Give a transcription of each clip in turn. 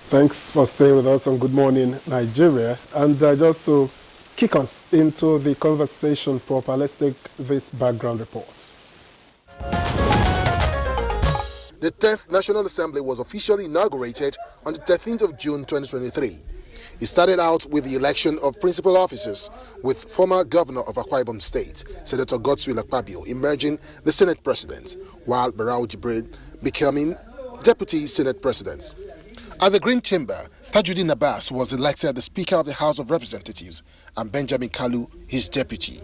Thanks for staying with us on Good Morning Nigeria. And just to kick us into the conversation proper, let's take this background report. The 10th National Assembly was officially inaugurated on the 13th of June 2023. It started out with the election of principal officers, with former governor of Akwa Ibom State, Senator Godswill Akpabio, emerging the Senate President, while Barau Jibril becoming Deputy Senate President. At the Green Chamber, Tajuddin Abbas was elected the Speaker of the House of Representatives and Benjamin Kalu his deputy.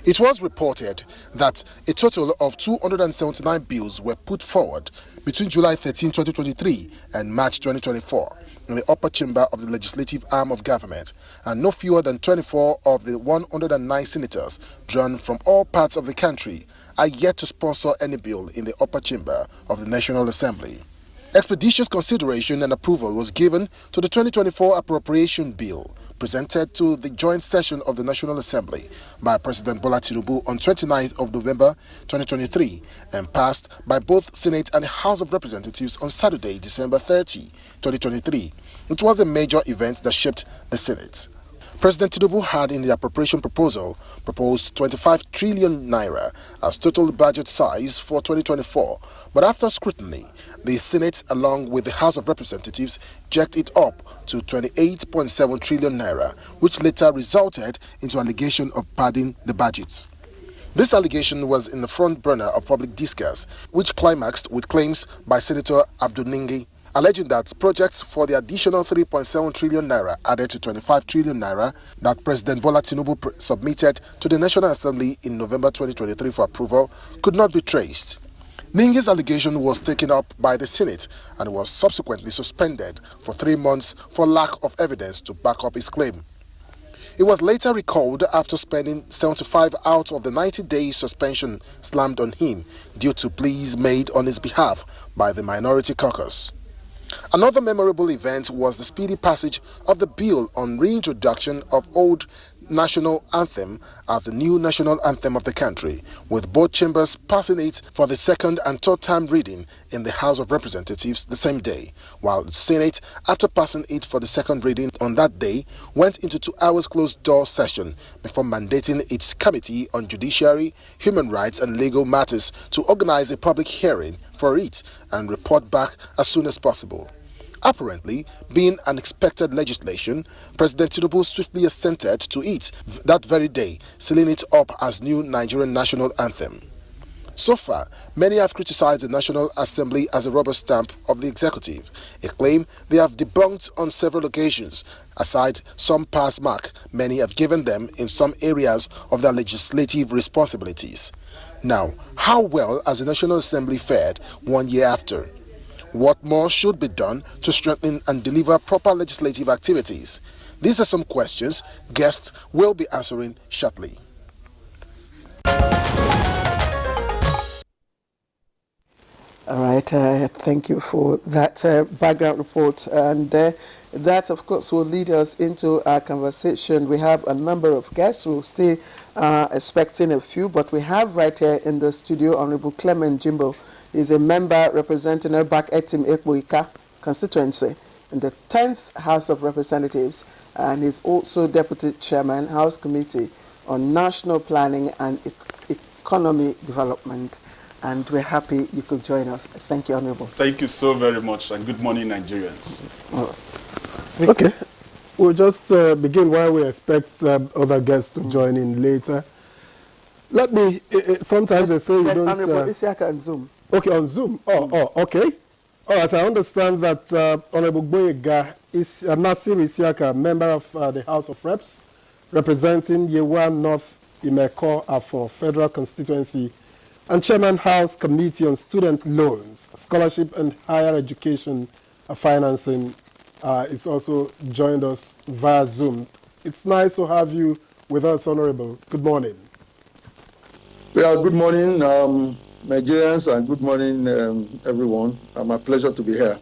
It was reported that a total of 279 bills were put forward between July 13, 2023 and March 2024 in the upper chamber of the legislative arm of government, and no fewer than 24 of the 109 senators drawn from all parts of the country are yet to sponsor any bill in the upper chamber of the National Assembly. Expeditious consideration and approval was given to the 2024 appropriation bill presented to the joint session of the National Assembly by President Bola Tinubu on 29th of November 2023 and passed by both Senate and House of Representatives on Saturday, December 30, 2023. It was a major event that shaped the Senate. President Tinubu had in the appropriation proposal proposed 25 trillion naira as total budget size for 2024, but after scrutiny, the Senate, along with the House of Representatives, jacked it up to 28.7 trillion naira, which later resulted into allegation of padding the budget. This allegation was in the front burner of public discourse, which climaxed with claims by Senator Abdul Ningi, alleging that projects for the additional 3.7 trillion naira added to 25 trillion naira that President Bola Tinubu submitted to the National Assembly in November 2023 for approval could not be traced. Ningi's allegation was taken up by the Senate and was subsequently suspended for 3 months for lack of evidence to back up his claim. It was later recalled after spending 75 out of the 90-day suspension slammed on him due to pleas made on his behalf by the minority caucus. Another memorable event was the speedy passage of the bill on reintroduction of old national anthem as the new national anthem of the country, with both chambers passing it for the second and third time reading in the House of Representatives the same day, while the Senate, after passing it for the second reading on that day, went into 2 hours closed-door session before mandating its Committee on Judiciary, Human Rights and Legal Matters to organize a public hearing for it and report back as soon as possible. Apparently, being an expected legislation, President Tinubu swiftly assented to it that very day, sealing it up as new Nigerian national anthem. So far, many have criticized the National Assembly as a rubber stamp of the executive, a claim they have debunked on several occasions. Aside some pass mark, many have given them in some areas of their legislative responsibilities. Now, how well has the National Assembly fared 1 year after? What more should be done to strengthen and deliver proper legislative activities? These are some questions guests will be answering shortly. All right, thank you for that background report. And that, of course, will lead us into our conversation. We have a number of guests. We'll stay expecting a few, but we have right here in the studio Honorable Clement Jimbo. He's a member representing Erbak Etim Ekboika constituency in the 10th House of Representatives, and he's also Deputy Chairman, House Committee on National Planning and Economy Development. And we're happy you could join us. Thank you, Honorable. Thank you so very much, and good morning, Nigerians. Okay, we'll just begin while we expect other guests to join in later. Let me, sometimes they say you don't... Honorable Isiaka on Zoom. Okay, on Zoom. Okay. All right, I understand that Honorable Boyega is Nasir Isiaka, member of the House of Reps, representing Yewa North Imeko Afo Federal Constituency, and Chairman House Committee on Student Loans, Scholarship and Higher Education Financing. It's also joined us via Zoom. It's nice to have you with us, Honorable. Good morning. Yeah, good morning, Nigerians, and good morning, everyone. My pleasure to be here.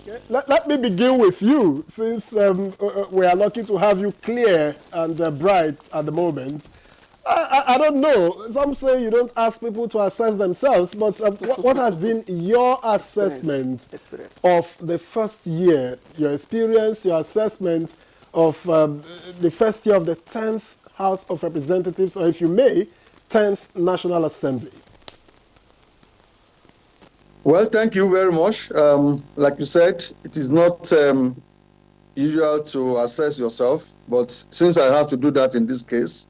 Okay. Let me begin with you, since we are lucky to have you clear and bright at the moment. I don't know. Some say you don't ask people to assess themselves, but what has been your assessment Experience. of the first year, your experience, your assessment of the first year of the 10th House of Representatives, or if you may, 10th National Assembly? Well, thank you very much. Like you said, it is not usual to assess yourself, but since I have to do that in this case,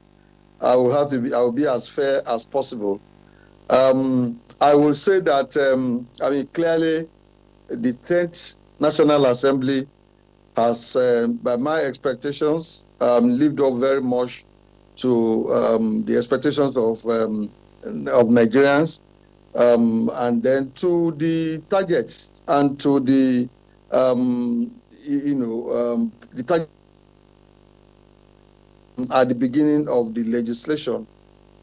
I will be as fair as possible. I will say that, clearly, the 10th National Assembly has, by my expectations, lived up very much to the expectations of Nigerians, and then to the targets and to the the target at the beginning of the legislation,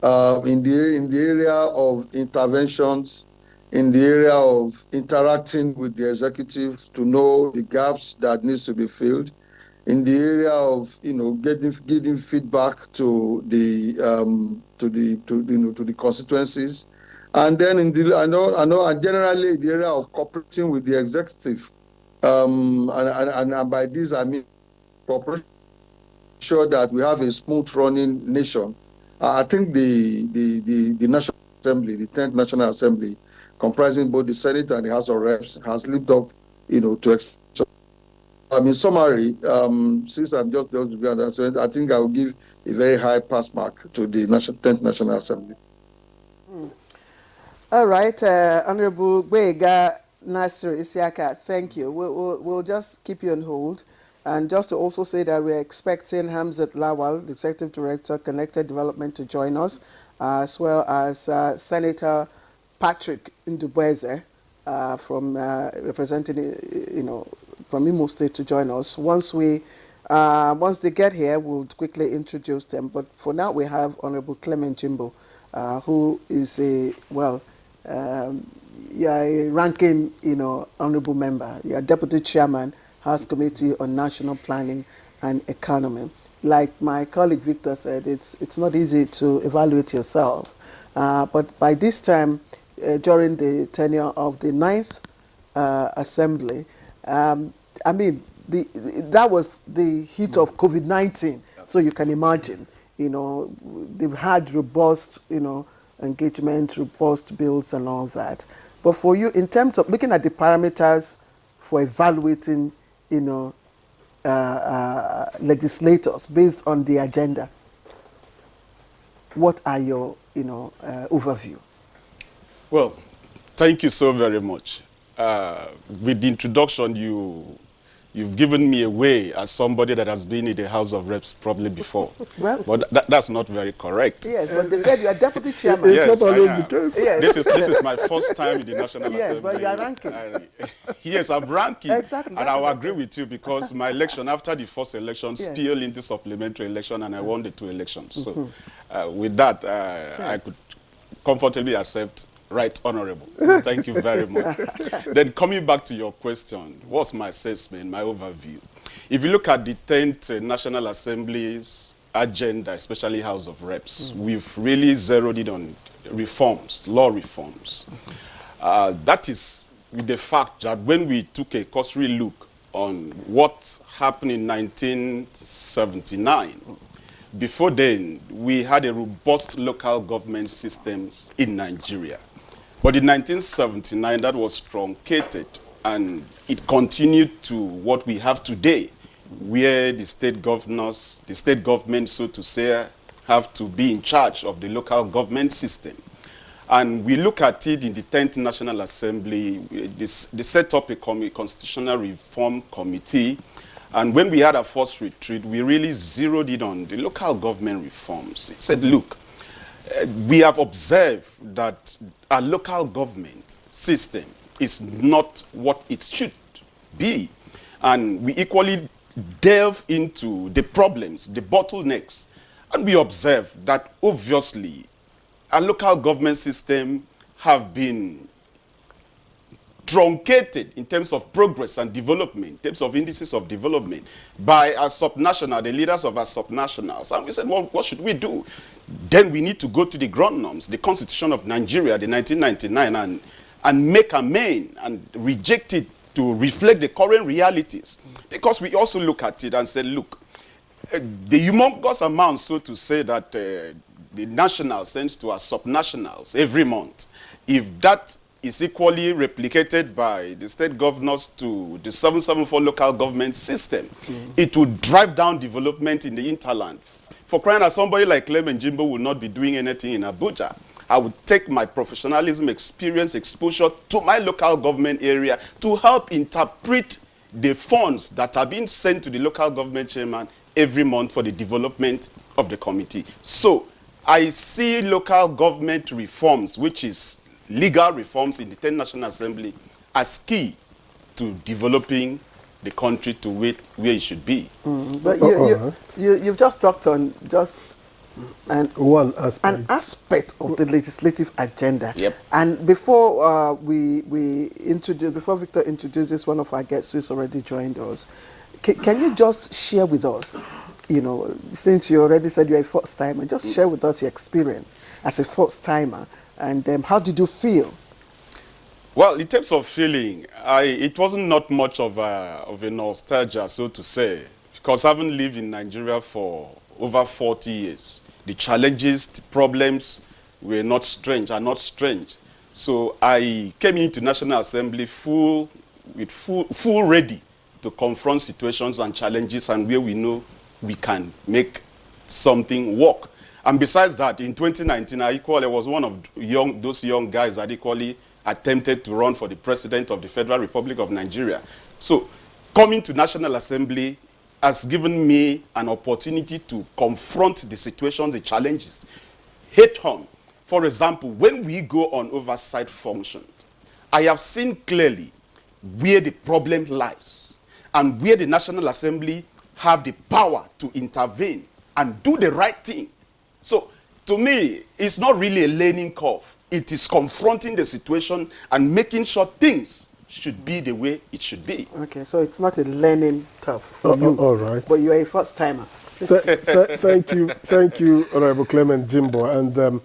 in the area of interventions, in the area of interacting with the executive to know the gaps that needs to be filled, in the area of getting feedback to the constituencies, and then in the and generally the area of cooperating with the executive, and by this I mean cooperation, sure that we have a smooth running nation. I think the National Assembly, the 10th National Assembly, comprising both the Senate and the House of Reps, has lived up, to expectations. In summary, since I'm just to be understood, I think I will give a very high pass mark to the 10th National Assembly. All right, Honorable Gwega Nasir Isiaka, thank you. We'll just keep you on hold. And just to also say that we're expecting Hamzat Lawal, the Executive Director, Connected Development, to join us, as well as Senator Patrick Ndubweze from representing, from Imo State to join us. Once they get here, we'll quickly introduce them. But for now, we have Honorable Clement Jimbo, who is you're a ranking, honorable member. You're Deputy Chairman, House Committee on National Planning and Economy. Like my colleague Victor said, it's not easy to evaluate yourself. But by this time, during the tenure of the 9th Assembly, that was the heat of COVID-19. So you can imagine, they've had robust, engagement, robust bills and all that. But for you, in terms of looking at the parameters for evaluating, legislators based on the agenda, what are your, overview? Well, thank you so very much. With the introduction, you've given me away as somebody that has been in the House of Reps probably before. Well, but that's not very correct. Yes, but they said you are Deputy Chairman. It's Yes, not always I am. the case. Yes. This is my first time in the National Assembly. Yes, but you are ranking. Yes, I'm ranking. Exactly. And I will agree with you because my election, after the first election, Yes. spilled into supplementary election and I won the 2 elections. So with that, I could comfortably accept right honorable. Thank you very much. Then coming back to your question, what's my assessment, my overview? If you look at the 10th National Assembly's agenda, especially House of Reps, we've really zeroed in on reforms, law reforms. That is with the fact that when we took a cursory look on what happened in 1979, before then, we had a robust local government systems in Nigeria. But in 1979, that was truncated, and it continued to what we have today, where the state governors, the state government, so to say, have to be in charge of the local government system. And we look at it in the 10th National Assembly, they set up a constitutional reform committee. And when we had our first retreat, we really zeroed in on the local government reforms. It said, look, we have observed that our local government system is not what it should be. And we equally delve into the problems, the bottlenecks, and we observe that obviously our local government system have been truncated in terms of progress and development, in terms of indices of development by our subnational, the leaders of our subnationals. And we said, well, what should we do? Then we need to go to the ground norms, the Constitution of Nigeria, the 1999, and make amend and reject it to reflect the current realities. Because we also look at it and say, look, the humongous amount, so to say, that the national sends to our subnationals every month, if that is equally replicated by the state governors to the 774 local government system, it would drive down development in the hinterland. For crying out, somebody like Clement Jimbo will not be doing anything in Abuja. I would take my professionalism, experience, exposure to my local government area to help interpret the funds that are being sent to the local government chairman every month for the development of the committee. So I see local government reforms, which is legal reforms in the 10th National Assembly, as key to developing the country to where it should be. But you've just talked on just an aspect of the legislative agenda. Yep. And before before Victor introduces one of our guests who's already joined us, can you just share with us, you know, since you already said you're a first timer, just share with us your experience as a first timer, and how did you feel? Well, in terms of feeling, it wasn't not much of a nostalgia, so to say, because I haven't lived in Nigeria for over 40 years. The challenges, the problems are not strange. So I came into National Assembly full ready to confront situations and challenges, and where we know we can make something work. And besides that, in 2019, I was one of those young guys that equally attempted to run for the president of the Federal Republic of Nigeria. So coming to National Assembly has given me an opportunity to confront the situation, the challenges, head on. For example, when we go on oversight function, I have seen clearly where the problem lies and where the National Assembly have the power to intervene and do the right thing. So, to me, it's not really a learning curve. It is confronting the situation and making sure things should be the way it should be. Okay, so it's not a learning curve for you. All right. But you're a first timer. Thank you, Honorable Clement Jimbo. And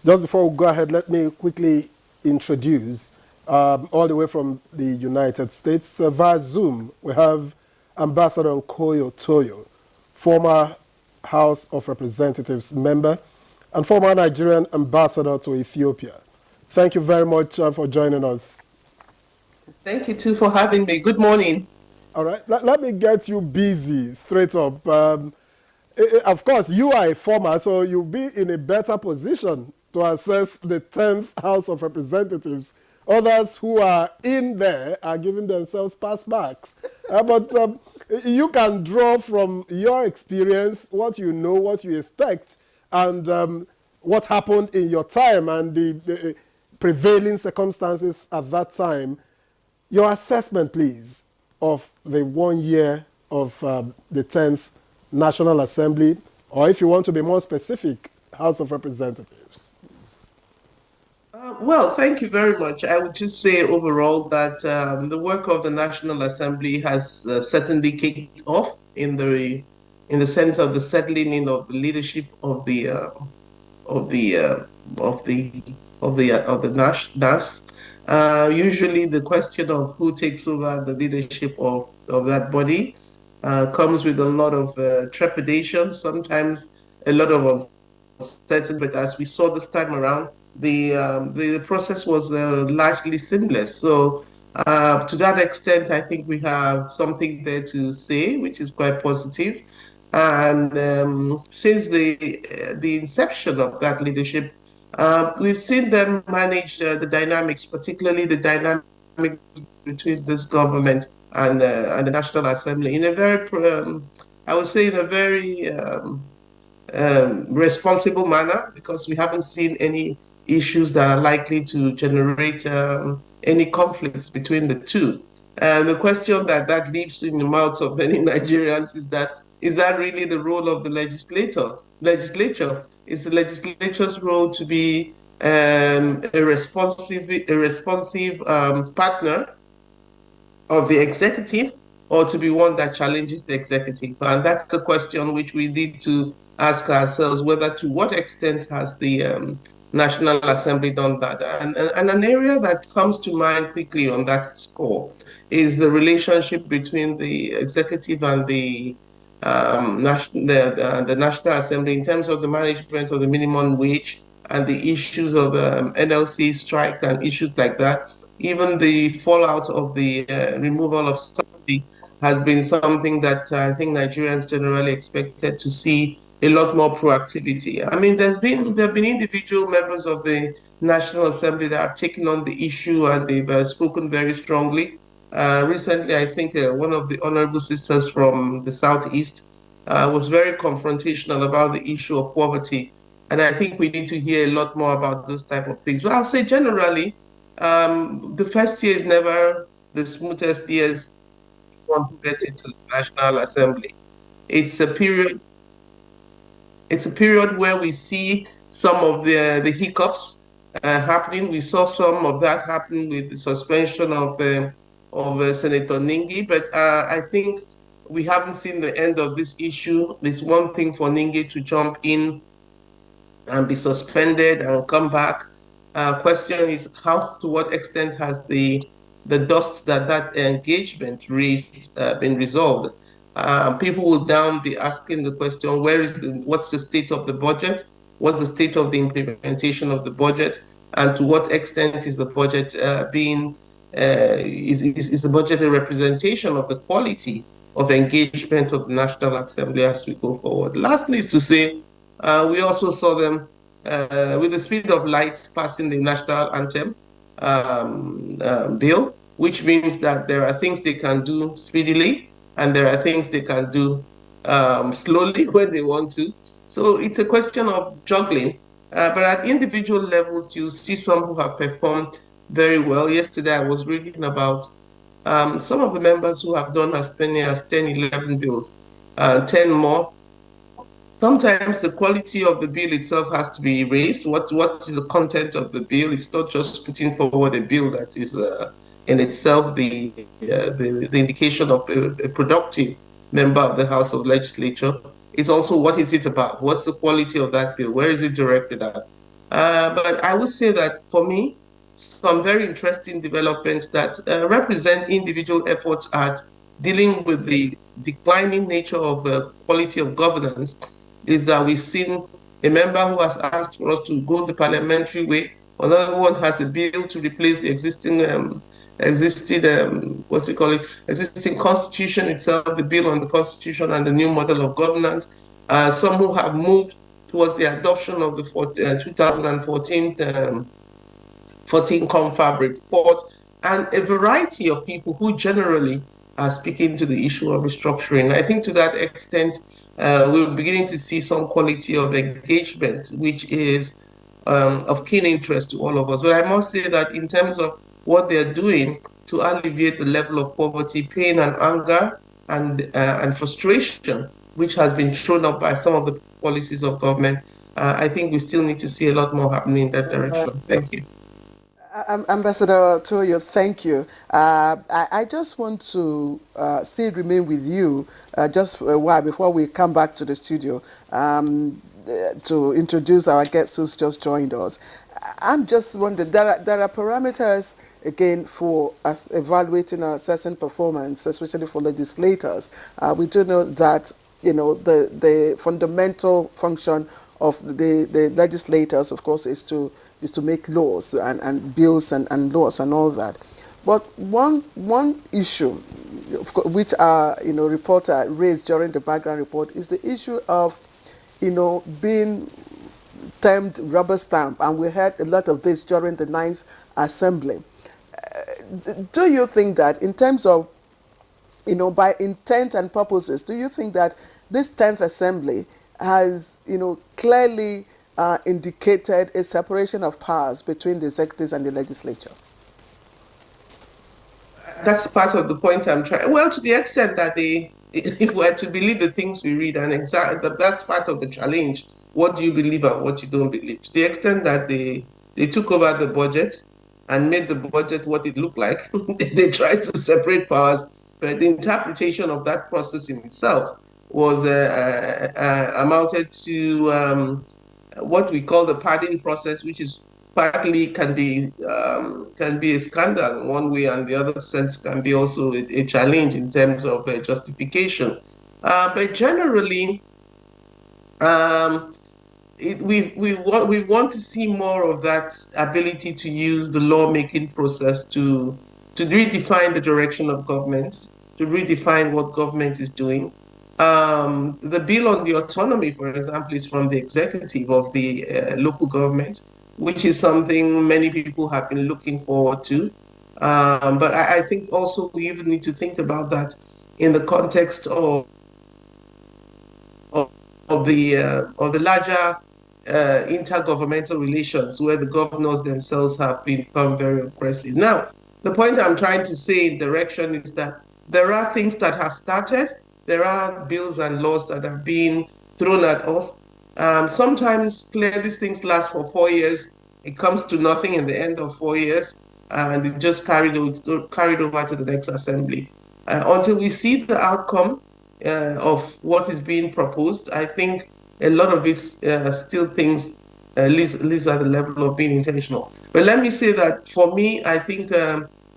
just before we go ahead, let me quickly introduce, all the way from the United States, via Zoom, we have Ambassador Nkoyo Toyo, former House of Representatives member and former Nigerian ambassador to Ethiopia. Thank you very much for joining us. Thank you too for having me. Good morning. All right, let me get you busy straight up. Of course, you are a former, so you'll be in a better position to assess the 10th House of Representatives. Others who are in there are giving themselves pass marks. But you can draw from your experience what you know, what you expect, and what happened in your time and the prevailing circumstances at that time. Your assessment, please, of the 1 year of the 10th National Assembly, or if you want to be more specific, House of Representatives. Well, thank you very much. I would just say overall that the work of the National Assembly has certainly kicked off in the sense of the settling in of the leadership of the NAS. Usually, the question of who takes over the leadership of that body comes with a lot of trepidation, sometimes a lot of uncertainty. But as we saw this time around, the process was largely seamless. So to that extent, I think we have something there to say, which is quite positive. And since the inception of that leadership, we've seen them manage the dynamics, particularly the dynamic between this government and the National Assembly in a very, I would say, in a very responsible manner, because we haven't seen any issues that are likely to generate any conflicts between the two. And the question that leaves in the mouths of many Nigerians is that really the role of the legislature? Is the legislature's role to be a responsive partner of the executive, or to be one that challenges the executive? And that's the question which we need to ask ourselves, whether to what extent has the National Assembly done that? And an area that comes to mind quickly on that score is the relationship between the executive and the National Assembly in terms of the management of the minimum wage and the issues of NLC strikes and issues like that. Even the fallout of the removal of subsidy has been something that I think Nigerians generally expected to see a lot more proactivity. I mean, there have been individual members of the National Assembly that have taken on the issue and they've spoken very strongly. Recently, I think one of the honorable sisters from the Southeast was very confrontational about the issue of poverty. And I think we need to hear a lot more about those type of things. But I'll say generally, the first year is never the smoothest years one who gets into the National Assembly. It's a period where we see some of the hiccups happening. We saw some of that happen with the suspension of Senator Ningi, but I think we haven't seen the end of this issue. It's one thing for Ningi to jump in and be suspended and come back. Question is, to what extent has the dust that engagement raised been resolved? People will now be asking the question, what's the state of the budget? What's the state of the implementation of the budget? And to what extent is the budget is the budget a representation of the quality of engagement of the National Assembly as we go forward? Lastly is to say, we also saw them with the speed of light passing the national anthem bill, which means that there are things they can do speedily and there are things they can do slowly when they want to. So it's a question of juggling. But at individual levels, you see some who have performed very well. Yesterday, I was reading about some of the members who have done as many as 10, 11 bills, 10 more. Sometimes the quality of the bill itself has to be raised. What is the content of the bill? It's not just putting forward a bill that is in itself the indication of a productive member of the House of Legislature. It's also what is it about? What's the quality of that bill? Where is it directed at? But I would say that for me, some very interesting developments that represent individual efforts at dealing with the declining nature of the quality of governance is that we've seen a member who has asked for us to go the parliamentary way. Another one has a bill to replace the existing existing constitution itself, the bill on the constitution and the new model of governance. Some who have moved towards the adoption of the 2014 Confab report, and a variety of people who generally are speaking to the issue of restructuring. I think to that extent, we're beginning to see some quality of engagement, which is of keen interest to all of us. But I must say that in terms of what they're doing to alleviate the level of poverty, pain, and anger, and frustration, which has been thrown up by some of the policies of government, I think we still need to see a lot more happening in that direction. Thank you. Ambassador Toyo, thank you. I just want to still remain with you just for a while before we come back to the studio to introduce our guests who's just joined us. I'm just wondering, there are parameters, again, for us evaluating or assessing performance, especially for legislators. We do know that, the fundamental function of the legislators, of course, is to make laws and bills and laws and all that. But one issue, which our reporter raised during the background report, is the issue of being termed rubber stamp, and we heard a lot of this during the 9th Assembly. Do you think that in terms of by intent and purposes, do you think that this 10th Assembly has, clearly indicated a separation of powers between the executives and the legislature? That's part of the point I'm trying. Well, to the extent that if we're to believe the things we read, and that's part of the challenge. What do you believe and what you don't believe? To the extent that the they took over the budget and made the budget what it looked like. They tried to separate powers, but the interpretation of that process in itself was amounted to what we call the padding process, which is partly can be a scandal in one way, and the other sense can be also a challenge in terms of justification. But generally, we want to see more of that ability to use the lawmaking process to redefine the direction of government, to redefine what government is doing. The bill on the autonomy, for example, is from the executive of the local government, which is something many people have been looking forward to. But I think also we even need to think about that in the context of the larger intergovernmental relations, where the governors themselves have become very oppressive. Now, the point I'm trying to say in direction is that there are things that have started, there are bills and laws that are being thrown at us. Sometimes these things last for 4 years. It comes to nothing in the end of 4 years, and it just carried over to the next assembly. Until we see the outcome of what is being proposed, I think a lot of it still things lives at the level of being intentional. But let me say that for me, I think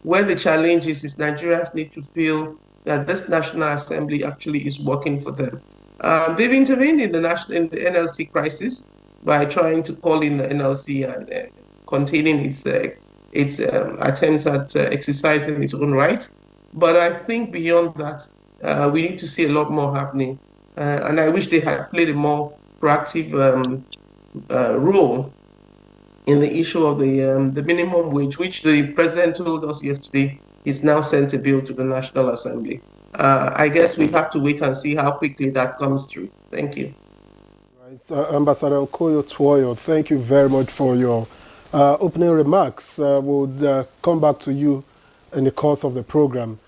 where the challenge is Nigerians need to feel that this National Assembly actually is working for them. They've intervened in the NLC crisis by trying to call in the NLC and containing its attempts at exercising its own rights. But I think beyond that, we need to see a lot more happening. And I wish they had played a more proactive role in the issue of the minimum wage, which the president told us yesterday is now sent a bill to the National Assembly. I guess we have to wait and see how quickly that comes through. Thank you. Right. Ambassador Okoyo Twoyo, thank you very much for your opening remarks. We'll come back to you in the course of the program.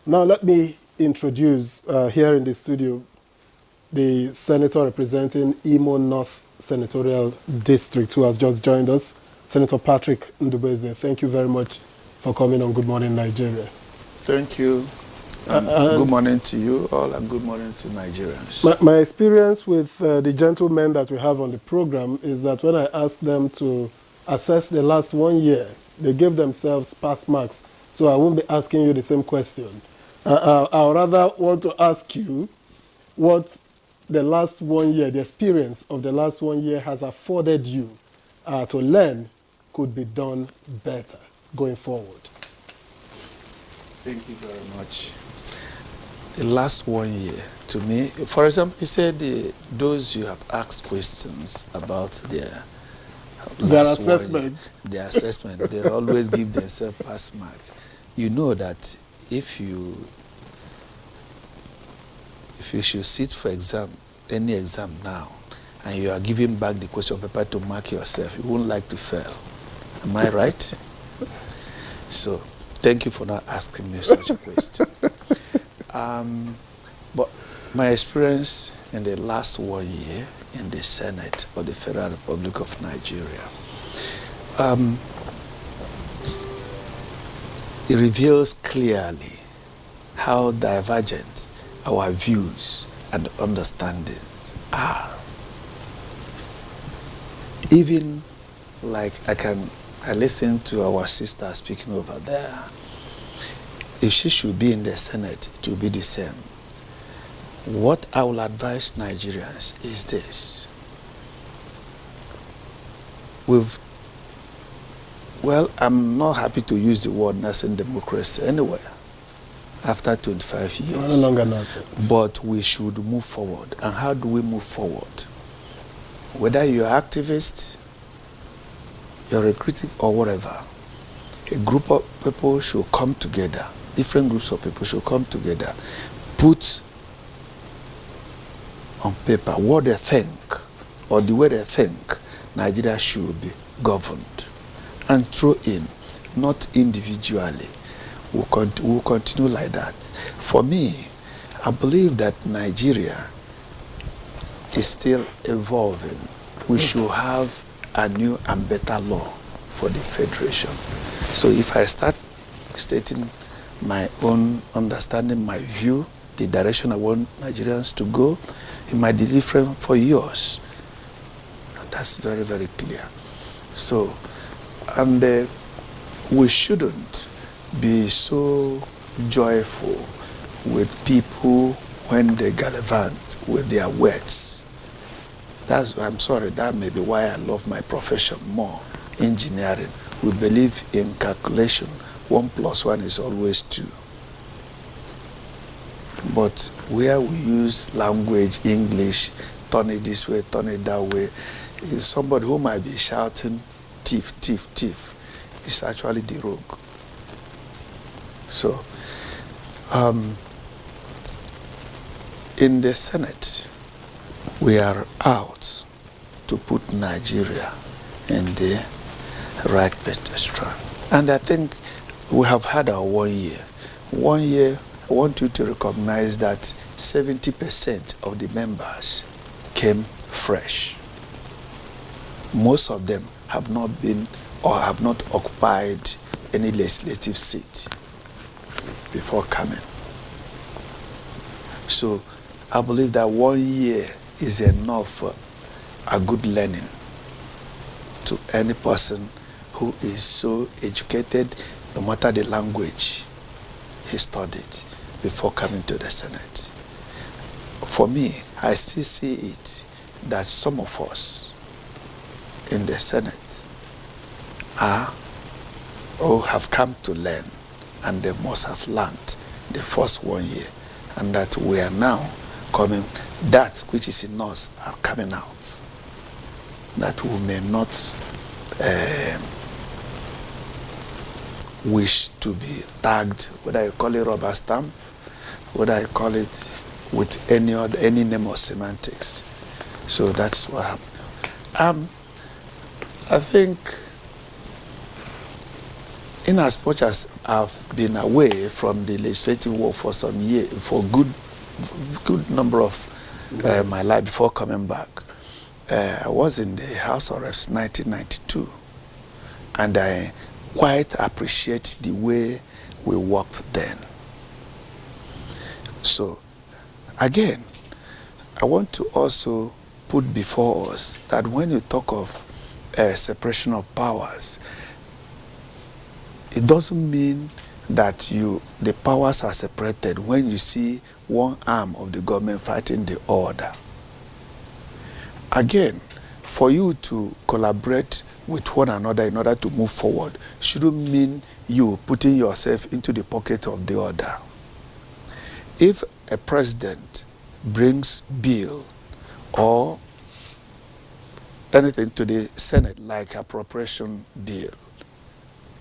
Now let me introduce here in the studio the senator representing Imo North Senatorial District, who has just joined us, Senator Patrick Ndubeze. Thank you very much for coming on Good Morning Nigeria. Thank you. Good morning to you all, and good morning to Nigerians. My experience with the gentlemen that we have on the program is that when I ask them to assess the last 1 year, they give themselves pass marks. So I won't be asking you the same question. I would rather want to ask you what the last 1 year, the experience of the last 1 year has afforded you to learn could be done better going forward. Thank you very much. The last 1 year, to me, for example, you said those you have asked questions about their assessment. Their assessment, they always give themselves pass mark. You know that if you should sit for any exam now, and you are giving back the question paper to mark yourself, you wouldn't like to fail. Am I right? So, thank you for not asking me such a question. But my experience in the last 1 year in the Senate of the Federal Republic of Nigeria, it reveals clearly how divergent our views and understandings are. Even like I listen to our sister speaking over there. If she should be in the Senate, it will be the same. What I will advise Nigerians is this. I'm not happy to use the word nascent democracy anywhere after 25 years. No longer nascent. But we should move forward. And how do we move forward? Whether you're an activist, you're a critic, or whatever, a group of people should come together. Different groups of people should come together, put on paper what they think, or the way they think Nigeria should be governed, and throw in, not individually. We'll continue like that. For me, I believe that Nigeria is still evolving. We should have a new and better law for the federation. So if I start stating my own understanding, my view, the direction I want Nigerians to go, it might be different for yours. And that's very, very clear. So, and we shouldn't be so joyful with people when they gallivant with their words. I'm sorry, that may be why I love my profession more, engineering. We believe in calculation. 1 + 1 is always 2. But where we use language, English, turn it this way, turn it that way, is somebody who might be shouting, thief, thief, thief, is actually the rogue. So, in the Senate, we are out to put Nigeria in the right pedestal. And I think we have had our 1 year. 1 year, I want you to recognize that 70% of the members came fresh. Most of them have not been or have not occupied any legislative seat before coming. So I believe that 1 year is enough for a good learning to any person who is so educated, no matter the language he studied before coming to the Senate. For me, I still see it that some of us in the Senate are or have come to learn, and they must have learned the first 1 year, and that we are now coming, that which is in us are coming out, that we may not wish to be tagged, whether you call it rubber stamp, whether you call it with any name or semantics. So that's what happened. I think, in as much as I've been away from the legislative work for some years, for good number of my life before coming back, I was in the House of Reps 1992, and I quite appreciate the way we worked then. So, again, I want to also put before us that when you talk of separation of powers, it doesn't mean that the powers are separated when you see one arm of the government fighting the other. Again, for you to collaborate with one another in order to move forward shouldn't mean you putting yourself into the pocket of the other. If a president brings bill or anything to the Senate like appropriation bill,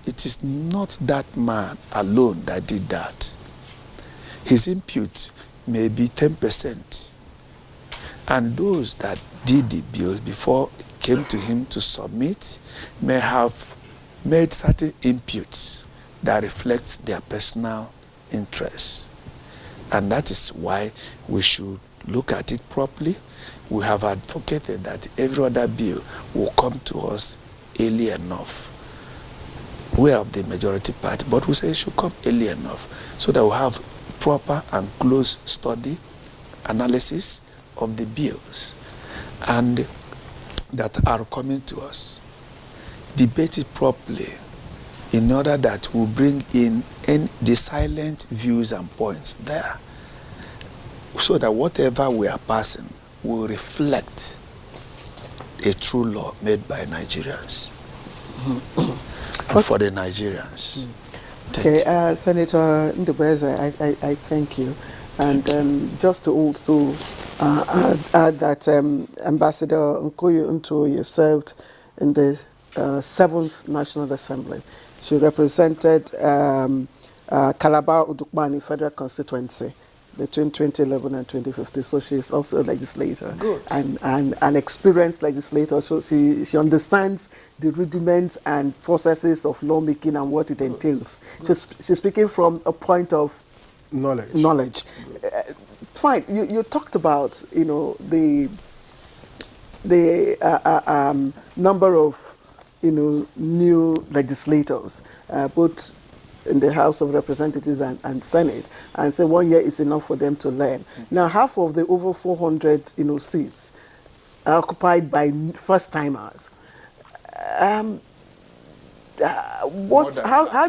it is not that man alone that did that. His input may be 10%. And those that did the bills before it came to him to submit may have made certain inputs that reflects their personal interests. And that is why we should look at it properly. We have advocated that every other bill will come to us early enough. We have the majority party, but we say it should come early enough so that we have proper and close study, analysis of the bills and that are coming to us. Debate it properly in order that we bring in the silent views and points there, so that whatever we are passing will reflect a true law made by Nigerians and for the Nigerians. Okay, Senator Ndubeze, I thank you. And just to also add that Ambassador Nkoyo Ntoye served in the 7th National Assembly. She represented Calabar Udukmani Federal Constituency between 2011 and 2015. So she's also a legislator. Good. And an experienced legislator. So she understands the rudiments and processes of lawmaking and what it entails. She's speaking from a point of knowledge. Fine. You talked about the number of new legislators, both in the House of Representatives and Senate, and say 1 year is enough for them to learn. Now, half of the over 400, seats are occupied by first-timers. How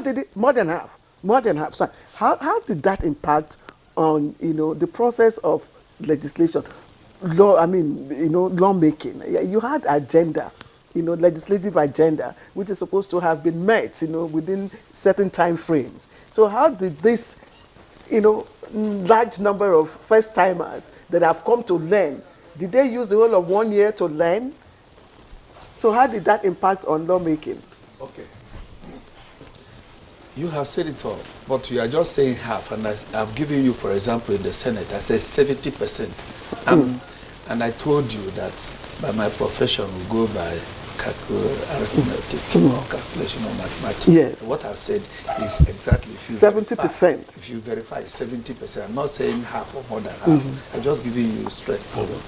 did it, more than half, sorry. How did that impact on, the process of legislation, lawmaking? You had agenda, legislative agenda, which is supposed to have been met, within certain time frames. So how did this, large number of first-timers that have come to learn, did they use the whole of 1 year to learn? So how did that impact on lawmaking? Okay. You have said it all, but you are just saying half, and I've given you, for example, in the Senate, I said 70%. And I told you that by my profession, we go by arithmetic or calculation or mathematics. Yes. What I've said is exactly, if you 70%. If you verify 70%, I'm not saying half or more than half. I'm just giving you straightforward.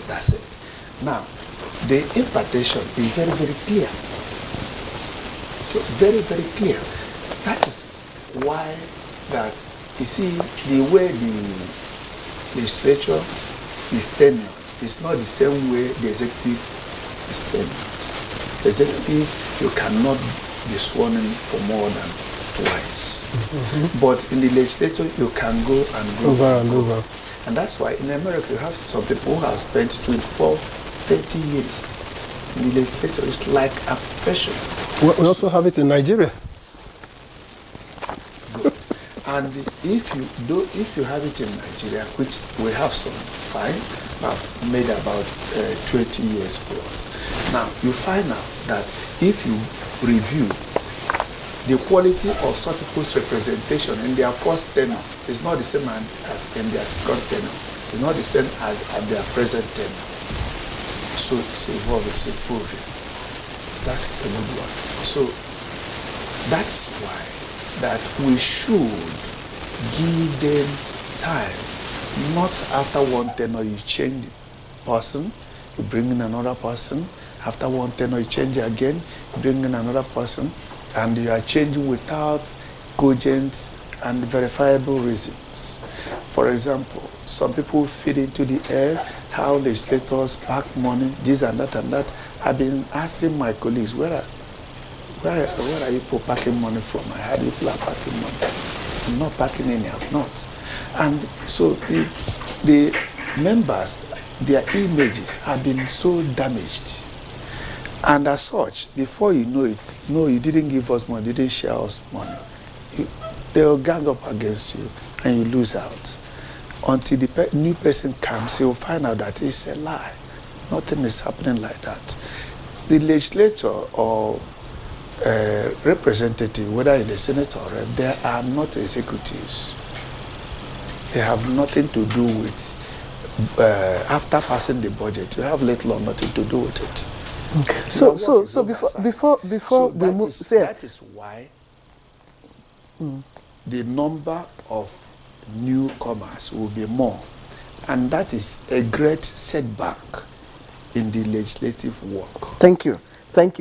That's it. Now, the impartation is very, very clear. Very, very clear. That is why that, you see, the way the legislature is tenured is not the same way the executive is tenured. The executive, you cannot be sworn in for more than twice. But in the legislature, you can go and go. Over and over. And that's why in America, you have some people who have spent 24, 30 years in the legislature. It's like a profession. We also have it in Nigeria. Good. And if you have it in Nigeria, which we have some, fine, have made about 20 years plus. Now, you find out that if you review the quality of such people's representation in their first tenure is not the same as in their second tenure. It's not the same as at their present tenure. So it's evolving, it's improving. That's a good one. So that's why that we should give them time. Not after one tenure you change the person, you bring in another person. After one tenure you change it again, you bring in another person, and you are changing without cogent and verifiable reasons. For example, some people feed into the air how legislators pack money, this and that. I've been asking my colleagues, where are you people packing money from? I heard people are packing money. I'm not packing any, I'm not. And so the members, their images have been so damaged. And as such, before you know it, no, you didn't give us money, you didn't share us money. They'll gang up against you and you lose out. Until the new person comes, you'll find out that it's a lie. Nothing is happening like that. The legislature or representative, whether in the Senate or Rep, they are not executives. They have nothing to do with, after passing the budget, you have little or nothing to do with it. So before we move, that is why the number of newcomers will be more, and that is a great setback in the legislative work. Thank you.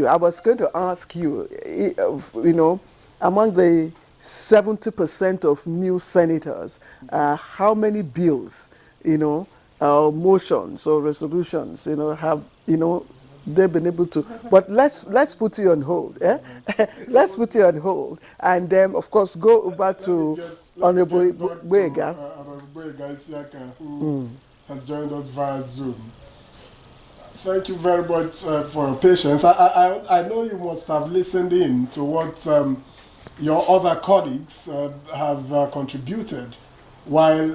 I was going to ask you, among the 70% of new senators, how many bills, motions or resolutions, have, they've been able to, but let's put you on hold. Let's put you on hold, and then of course go over to Honorable Boyega. Honorable Boyega Isiaka, who has joined us via Zoom. Thank you very much for your patience. I know you must have listened in to what your other colleagues have contributed while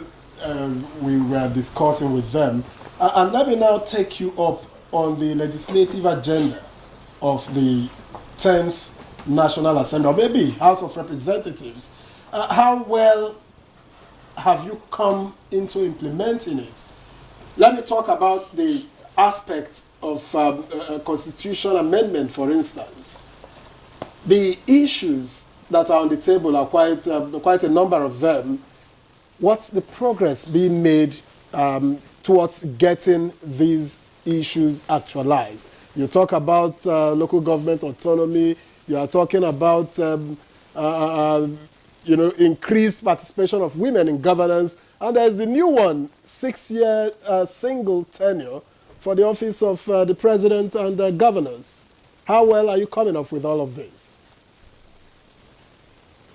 we were discussing with them. And let me now take you up on the legislative agenda of the 10th National Assembly, or maybe House of Representatives. How well have you come into implementing it? Let me talk about the aspect of constitutional amendment, for instance. The issues that are on the table are quite a number of them. What's the progress being made towards getting these issues actualized? You talk about local government autonomy. You are talking about increased participation of women in governance. And there's the new one, 6-year single tenure for the office of the president and governors. How well are you coming up with all of this?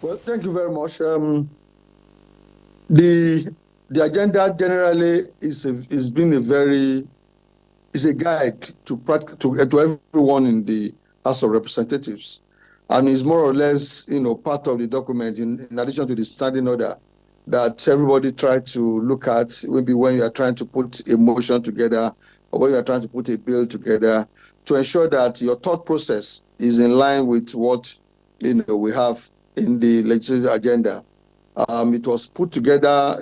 Well, thank you very much. The agenda generally is been a guide to everyone in the House of Representatives, and is more or less part of the document in addition to the standing order that everybody try to look at maybe when you are trying to put a motion together or when you are trying to put a bill together, to ensure that your thought process is in line with what we have in the legislative agenda. It was put together,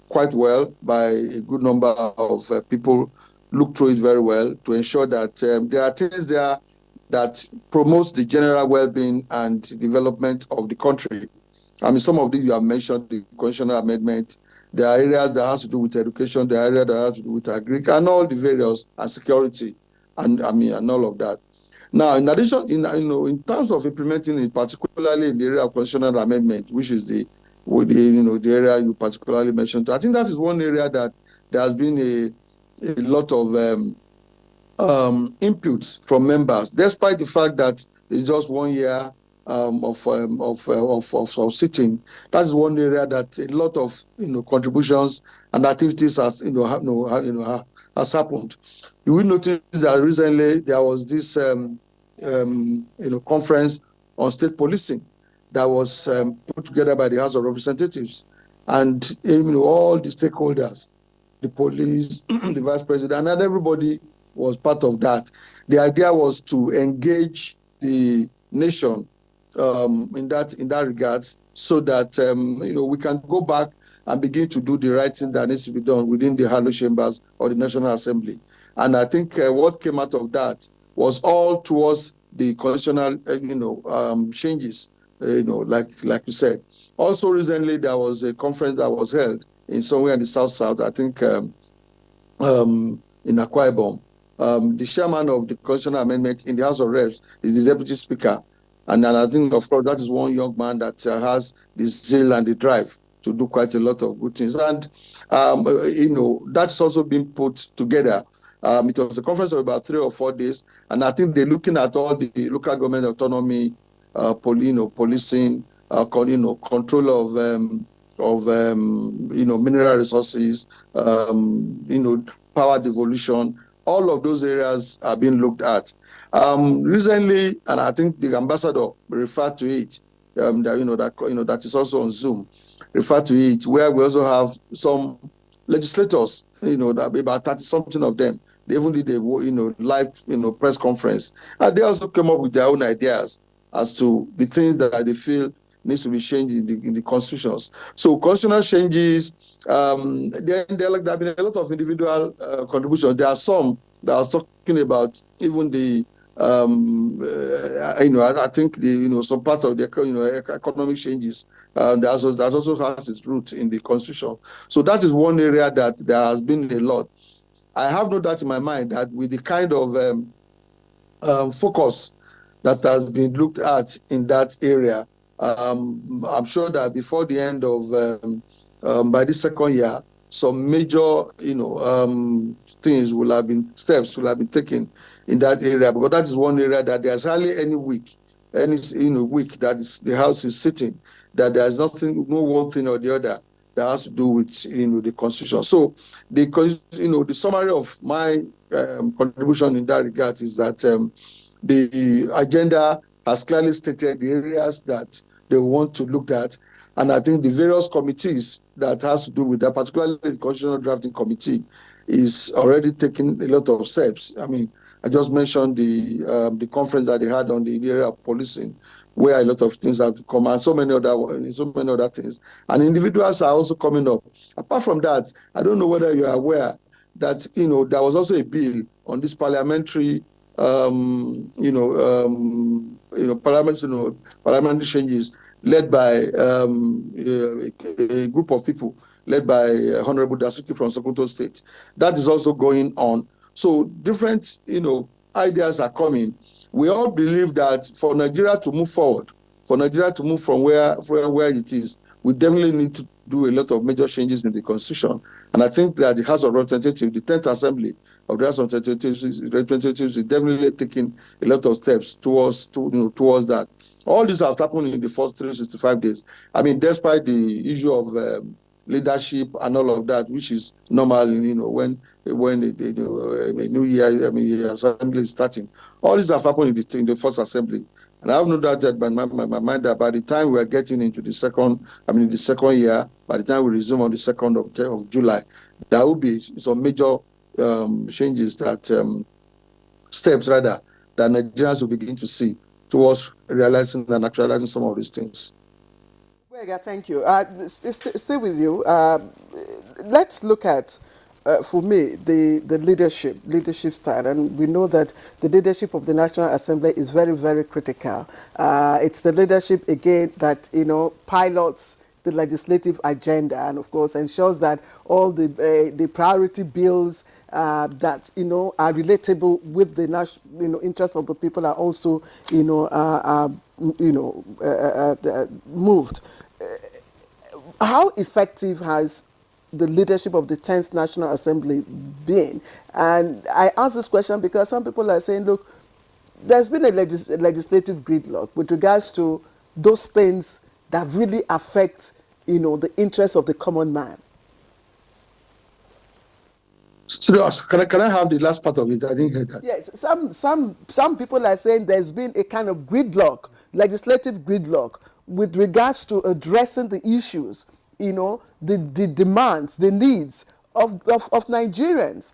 quite well by a good number of people. Looked through it very well to ensure that there are things there that promotes the general well-being and development of the country. I mean, some of these you have mentioned, the constitutional amendment. There are areas that has to do with education, there are areas that has to do with agriculture, and all the various, and security, and all of that. Now, in addition, in terms of implementing it, particularly in the area of constitutional amendment, which is the area you particularly mentioned, I think that is one area that there has been a lot of inputs from members, despite the fact that it's just 1 year of sitting. That is one area that a lot of contributions and activities has happened. You will notice that recently there was this conference on state policing that was put together by the House of Representatives, and all the stakeholders, the police, the vice president, and everybody was part of that. The idea was to engage the nation in that regard, so that we can go back and begin to do the right thing that needs to be done within the Harlow Chambers or the National Assembly. And I think what came out of that was all towards the constitutional changes, like you said. Also recently there was a conference that was held in somewhere in the South, I think in Akwa Ibom. The chairman of the constitutional amendment in the House of Reps is the deputy speaker. And I think, of course, that is one young man that has the zeal and the drive to do quite a lot of good things. And, that's also been put together. It was a conference of about 3 or 4 days. And I think they're looking at all the local government autonomy, policing, control of mineral resources, power devolution. All of those areas are being looked at. Recently, and I think the ambassador referred to it, that is also on Zoom, referred to it, where we also have some legislators, that about 30-something of them. They even did a live press conference, and they also came up with their own ideas as to the things that they feel needs to be changed in the constitutions. So constitutional changes, there have been a lot of individual contributions. There are some that I was talking about, even the I think some part of the economic changes that also has its root in the constitution. So that is one area that there has been a lot. I have no doubt in my mind that with the kind of focus that has been looked at in that area, I'm sure that before the end of by the second year, some major steps will have been taken in that area, because that is one area that there's hardly any week that the House is sitting that there's no one thing or the other that has to do with the Constitution. So the summary of my contribution in that regard is that the agenda has clearly stated the areas that they want to look at, and I think the various committees that has to do with that, particularly the Constitutional Drafting Committee, is already taking a lot of steps. I mean, I just mentioned the conference that they had on the area of policing, where a lot of things have to come, and so many other things. And individuals are also coming up. Apart from that, I don't know whether you are aware that there was also a bill on this parliamentary parliamentary changes led by a group of people led by Honorable Dasuki from Sokoto State. That is also going on. So different, ideas are coming. We all believe that for Nigeria to move forward, for Nigeria to move from where it is, we definitely need to do a lot of major changes in the constitution. And I think that the House of Representatives, the 10th Assembly of the House of Representatives is definitely taking a lot of steps towards that. All this has happened in the first 365 days. I mean, despite the issue of leadership and all of that, which is normal, when the new year, assembly is starting. All this has happened in the first assembly. And I have no doubt that by my mind that by the time we are getting into the second year, by the time we resume on the 2nd of July, there will be some major changes steps that Nigerians will begin to see towards realizing and actualizing some of these things. Wega, thank you. Stay with you. Let's look at, for me, the leadership style. And we know that the leadership of the National Assembly is very, very critical. It's the leadership, again, that, pilots the legislative agenda and, of course, ensures that all the priority bills that, are relatable with the national, interests of the people are also, moved. How effective has the leadership of the 10th National Assembly been? And I ask this question because some people are saying, look, there's been a legislative gridlock with regards to those things that really affect, the interests of the common man. So can I have the last part of it? I didn't hear that. Yes, some people are saying there's been a kind of gridlock, legislative gridlock, with regards to addressing the issues, the demands, the needs of Nigerians.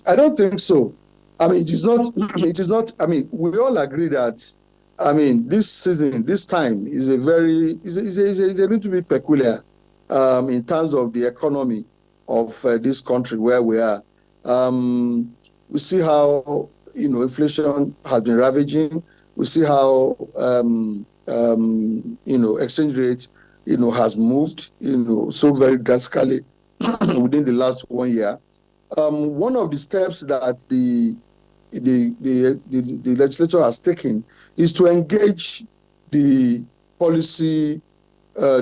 I don't think so. I mean, it is not. I mean, we all agree that. I mean, this time is a little bit peculiar in terms of the economy of this country where we are. We see how inflation has been ravaging. We see how exchange rate has moved so very drastically within the last 1 year. One of the steps that the legislature has taken is to engage the policy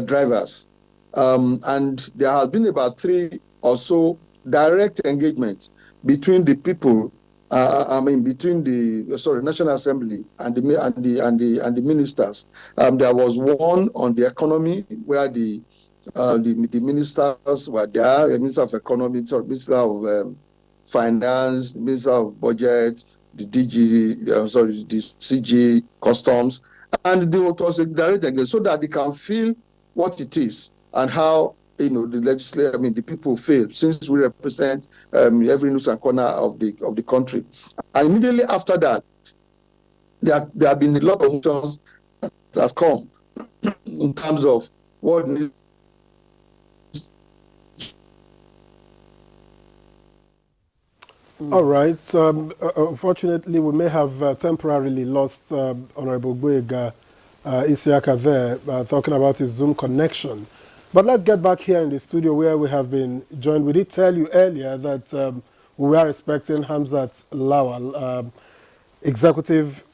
drivers, and there has been about 3 or so direct engagement between the people. Between the National Assembly and the ministers. There was one on the economy where the ministers were there. The Minister of Economy, Minister of Finance, the Minister of Budget, the DG, the CG, Customs, and there was a direct engagement so that they can feel what it is and how the people feel, since we represent every nook and corner of the country. And immediately after that, there have been a lot of motions that have come in terms of what needs. All right. Unfortunately, we may have temporarily lost Honorable Boyega Isiaka there, talking about his Zoom connection. But let's get back here in the studio where we have been joined. We did tell you earlier that we were expecting Hamzat Lawal, Executive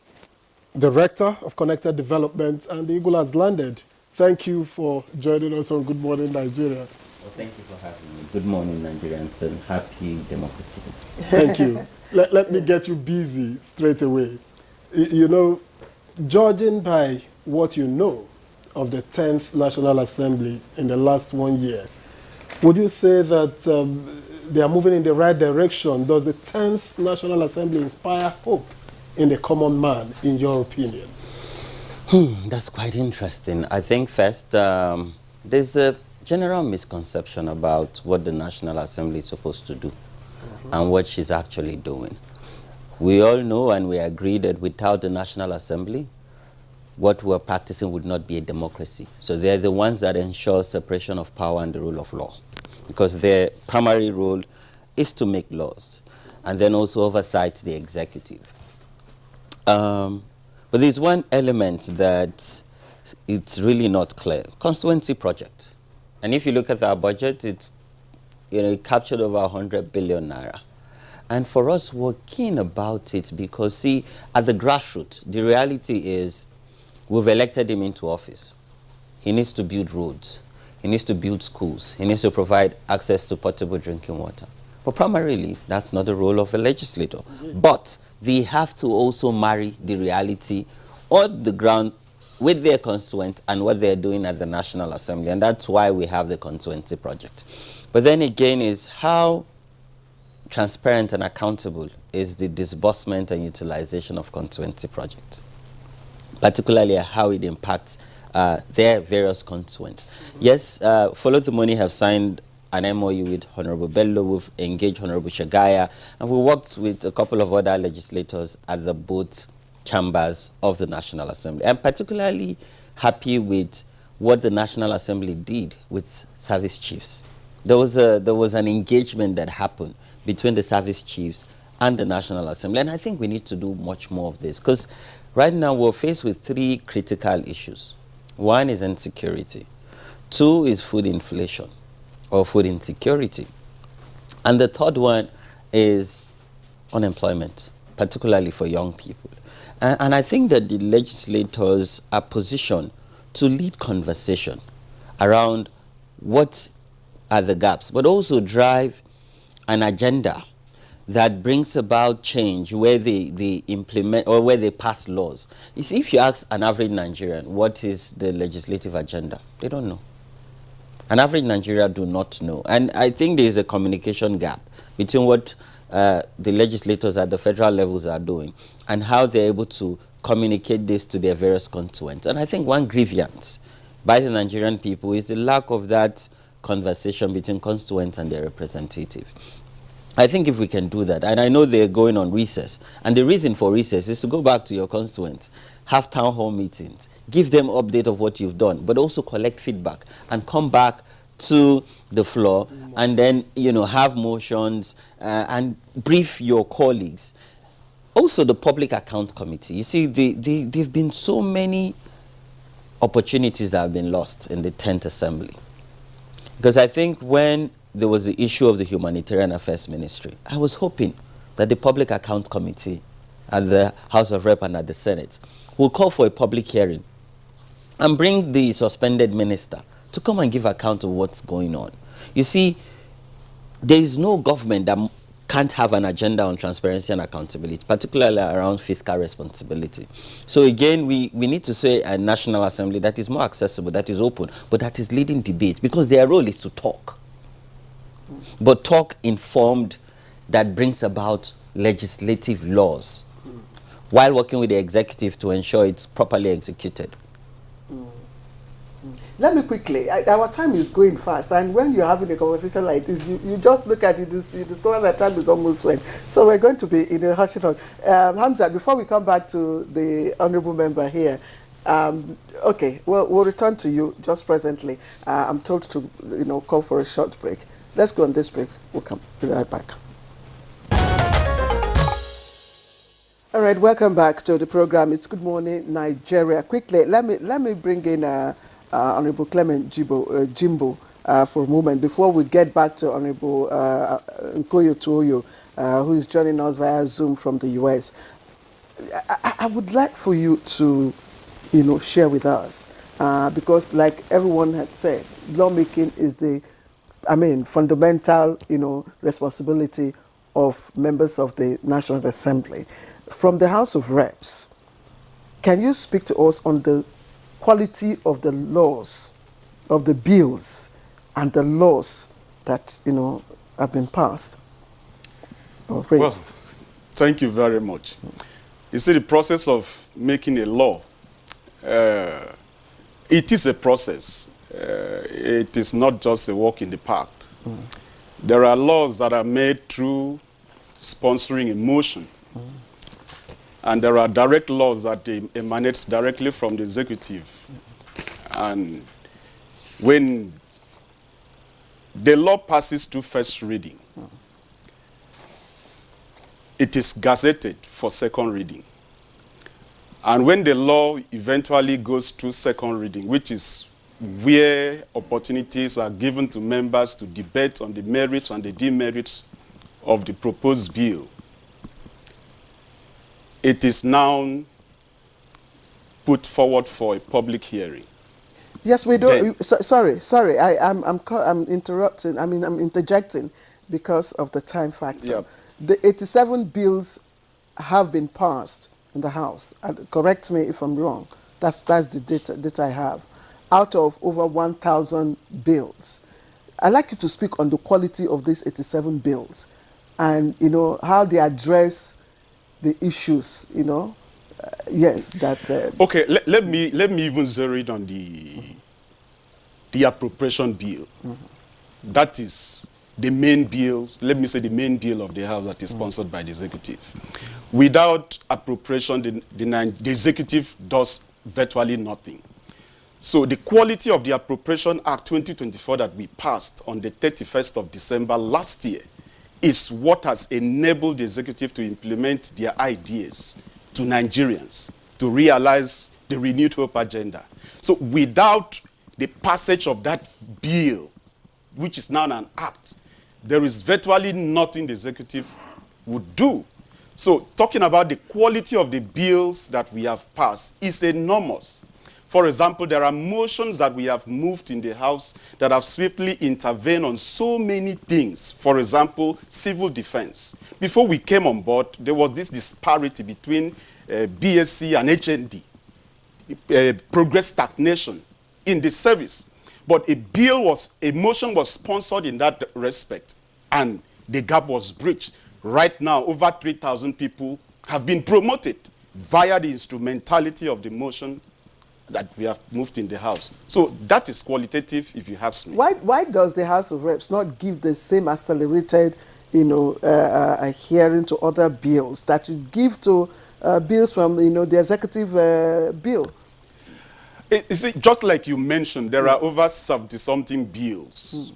Director of Connected Development, and the Eagle has landed. Thank you for joining us on Good Morning Nigeria. Well, thank you for having me. Good morning, Nigerians, and happy democracy. Thank you. Let me get you busy straight away. Judging by what you know of the 10th National Assembly in the last 1 year, would you say that they are moving in the right direction? Does the 10th National Assembly inspire hope in the common man, in your opinion? That's quite interesting. I think first, there's a general misconception about what the National Assembly is supposed to do and what she's actually doing. We all know and we agree that without the National Assembly, what we're practicing would not be a democracy. So they're the ones that ensure separation of power and the rule of law, because their primary role is to make laws and then also oversight the executive. But there's one element that it's really not clear. Constituency project. And if you look at our budget, it's, it captured over 100 billion naira. And for us, we're keen about it because, see, at the grassroots, the reality is we've elected him into office. He needs to build roads. He needs to build schools. He needs to provide access to potable drinking water. But primarily, that's not the role of a legislator. But they have to also marry the reality on the ground with their constituents and what they're doing at the National Assembly. And that's why we have the constituency project. But then again is how transparent and accountable is the disbursement and utilization of constituency projects, particularly how it impacts their various constituents. Yes, Follow the Money have signed an MOU with Honorable Bello. We've engaged Honorable Shagaya, and we worked with a couple of other legislators at the both chambers of the National Assembly. I'm particularly happy with what the National Assembly did with service chiefs. There was an engagement that happened between the service chiefs and the National Assembly, and I think we need to do much more of this because right now we're faced with three critical issues. One is insecurity. Two is food inflation or food insecurity. And the third one is unemployment, particularly for young people. And I think that the legislators are positioned to lead conversation around what are the gaps, but also drive an agenda that brings about change where they implement or where they pass laws. You see, if you ask an average Nigerian what is the legislative agenda, they don't know. An average Nigerian do not know. And I think there is a communication gap between what the legislators at the federal levels are doing and how they're able to communicate this to their various constituents. And I think one grievance by the Nigerian people is the lack of that conversation between constituents and their representative. I think if we can do that, and I know they're going on recess, and the reason for recess is to go back to your constituents, have town hall meetings, give them update of what you've done, but also collect feedback and come back to the floor and then, have motions and brief your colleagues. Also, the Public Account Committee. You see, there've been so many opportunities that have been lost in the 10th Assembly. Because I think when there was the issue of the Humanitarian Affairs Ministry, I was hoping that the Public Account Committee at the House of Rep and at the Senate will call for a public hearing and bring the suspended minister to come and give account of what's going on. You see, there is no government that can't have an agenda on transparency and accountability, particularly around fiscal responsibility. So again, we need to say a National Assembly that is more accessible, that is open, but that is leading debate, because their role is to talk. But talk informed that brings about legislative laws while working with the executive to ensure it's properly executed. Let me quickly, our time is going fast, and when you're having a conversation like this, you just look at it, you discover that time is almost went. So we're going to be in a hush on. Hamza, before we come back to the honorable member here, okay, well, we'll return to you just presently. I'm told to, call for a short break. Let's go on this break. We'll be right back. All right, welcome back to the program. It's Good Morning Nigeria. Quickly, let me bring in Honorable Clement Jimbo for a moment before we get back to Honorable Nkoyo Tuoyo, who is joining us via Zoom from the US. I would like for you to, share with us, because like everyone had said, lawmaking is the, fundamental, responsibility of members of the National Assembly. From the House of Reps, can you speak to us on the quality of the laws, of the bills, and the laws that, have been passed or raised? Well, thank you very much. You see, the process of making a law, it is a process. It is not just a walk in the park. There are laws that are made through sponsoring a motion. And there are direct laws that emanate directly from the executive. And when the law passes to first reading, it is gazetted for second reading. And when the law eventually goes to second reading, which is where opportunities are given to members to debate on the merits and the demerits of the proposed bill, it is now put forward for a public hearing. Yes, we do. Sorry. I'm interrupting. I'm interjecting because of the time factor. Yep. The 87 bills have been passed in the House. Correct me if I'm wrong. That's the data I have. Out of over 1,000 bills, I'd like you to speak on the quality of these 87 bills, and how they address the issues. Yes, that. Okay, let me even zero in on the appropriation bill. Mm-hmm. That is the main bill. Let me say the main bill of the House that is sponsored by the executive. Without appropriation, the executive does virtually nothing. So the quality of the Appropriation Act 2024 that we passed on the 31st of December last year is what has enabled the executive to implement their ideas to Nigerians, to realize the renewed hope agenda. So without the passage of that bill, which is now an act, there is virtually nothing the executive would do. So talking about the quality of the bills that we have passed is enormous. For example, there are motions that we have moved in the House that have swiftly intervened on so many things. For example, civil defense. Before we came on board, there was this disparity between BSc and HND, progress stagnation in the service. But a motion was sponsored in that respect, and the gap was breached. Right now, over 3,000 people have been promoted via the instrumentality of the motion that we have moved in the House. So that is qualitative, if you ask me. Why does the House of Reps not give the same accelerated, hearing to other bills that you give to bills from, the executive bill? Just like you mentioned, there are over 70-something bills.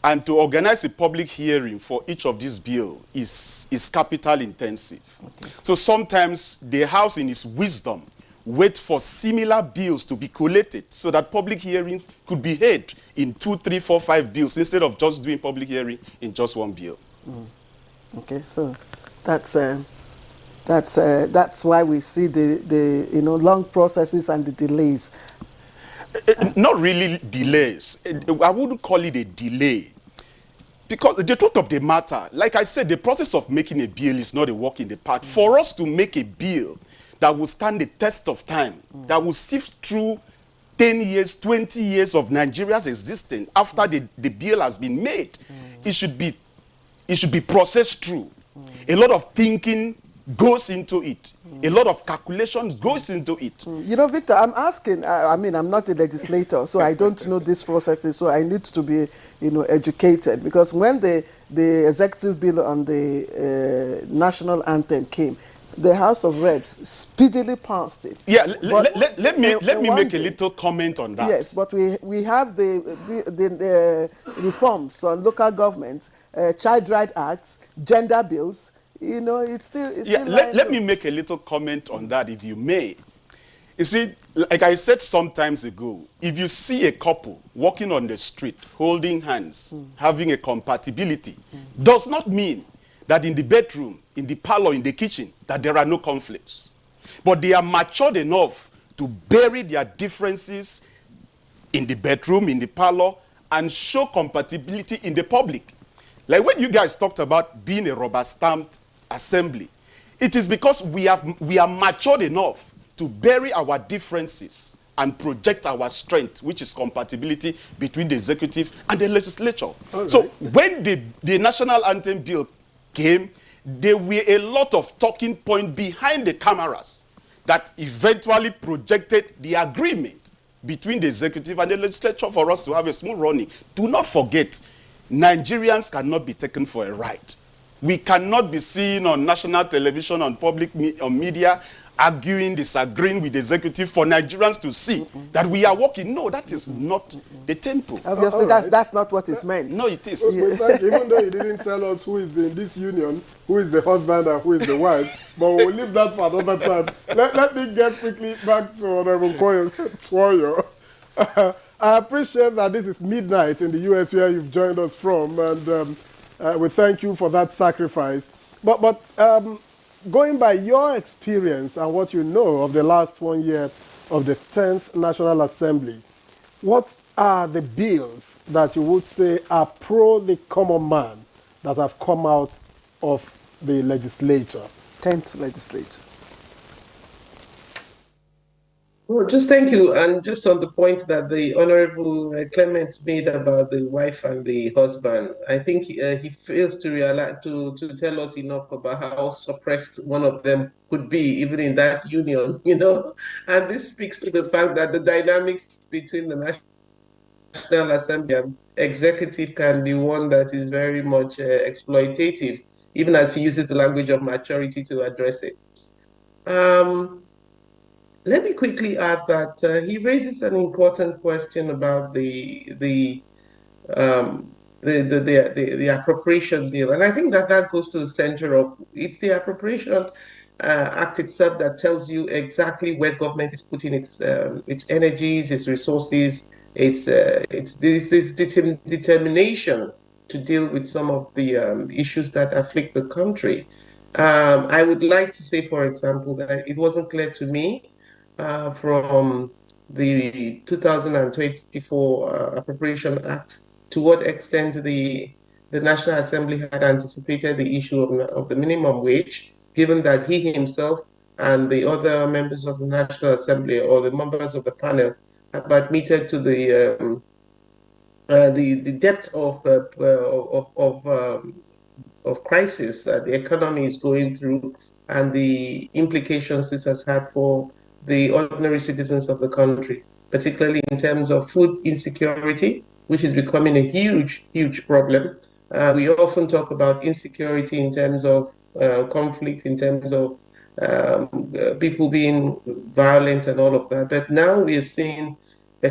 And to organize a public hearing for each of these bills is capital intensive. Okay. So sometimes the House, in its wisdom, wait for similar bills to be collated so that public hearing could be held in 2, 3, 4, 5 bills instead of just doing public hearing in just one bill. Okay, so that's why we see the long processes and the delays. Not really delays. I wouldn't call it a delay. Because the truth of the matter, like I said, the process of making a bill is not a walk in the park. For us to make a bill that will stand the test of time, that will sift through 10 years, 20 years of Nigeria's existence after the bill has been made, it should be processed through. A lot of thinking goes into it. A lot of calculations goes into it. Victor, I'm asking, I'm not a legislator, so I don't know these processes, so I need to be, educated. Because when the executive bill on the national anthem came, the House of Reps speedily passed it. Yeah, let me make a little comment on that. Yes, but we have the reforms on local governments, child rights acts, gender bills. It's still let me make a little comment on that, if you may. You see, like I said some times ago, if you see a couple walking on the street, holding hands, having a compatibility, does not mean that in the bedroom, in the parlor, in the kitchen, that there are no conflicts. But they are matured enough to bury their differences in the bedroom, in the parlor, and show compatibility in the public. Like when you guys talked about being a rubber-stamped assembly, it is because we are matured enough to bury our differences and project our strength, which is compatibility between the executive and the legislature. Right. So when the national anthem bill came, there were a lot of talking points behind the cameras that eventually projected the agreement between the executive and the legislature for us to have a smooth running. Do not forget, Nigerians cannot be taken for a ride. We cannot be seen on national television, on public media, arguing, disagreeing with the executive for Nigerians to see that we are working. No, that is not the tempo. Obviously, that's not what is meant. No, it is. Even though he didn't tell us who is in this union, who is the husband and who is the wife, but we'll leave that for another time. Let me get quickly back to Honorable Twoyo. I appreciate that this is midnight in the US where you've joined us from, and we thank you for that sacrifice. But going by your experience and what you know of the last 1 year of the 10th National Assembly, what are the bills that you would say are pro the common man that have come out of the legislature? 10th legislature. Well, just thank you. And just on the point that the Honorable Clement made about the wife and the husband, I think he fails to realize to tell us enough about how suppressed one of them could be, even in that union, And this speaks to the fact that the dynamics between the National Assembly and executive can be one that is very much exploitative, even as he uses the language of maturity to address it. Let me quickly add that he raises an important question about the appropriation bill, and I think that goes to the center of it's the appropriation act itself that tells you exactly where government is putting its energies, its resources, its determination to deal with some of the issues that afflict the country. I would like to say, for example, that it wasn't clear to me from the 2024 Appropriation Act to what extent the National Assembly had anticipated the issue of the minimum wage, given that he himself and the other members of the National Assembly or the members of the panel have admitted to the depth of crisis that the economy is going through and the implications this has had for the ordinary citizens of the country, particularly in terms of food insecurity, which is becoming a huge, huge problem. We often talk about insecurity in terms of conflict, in terms of people being violent and all of that. But now we are seeing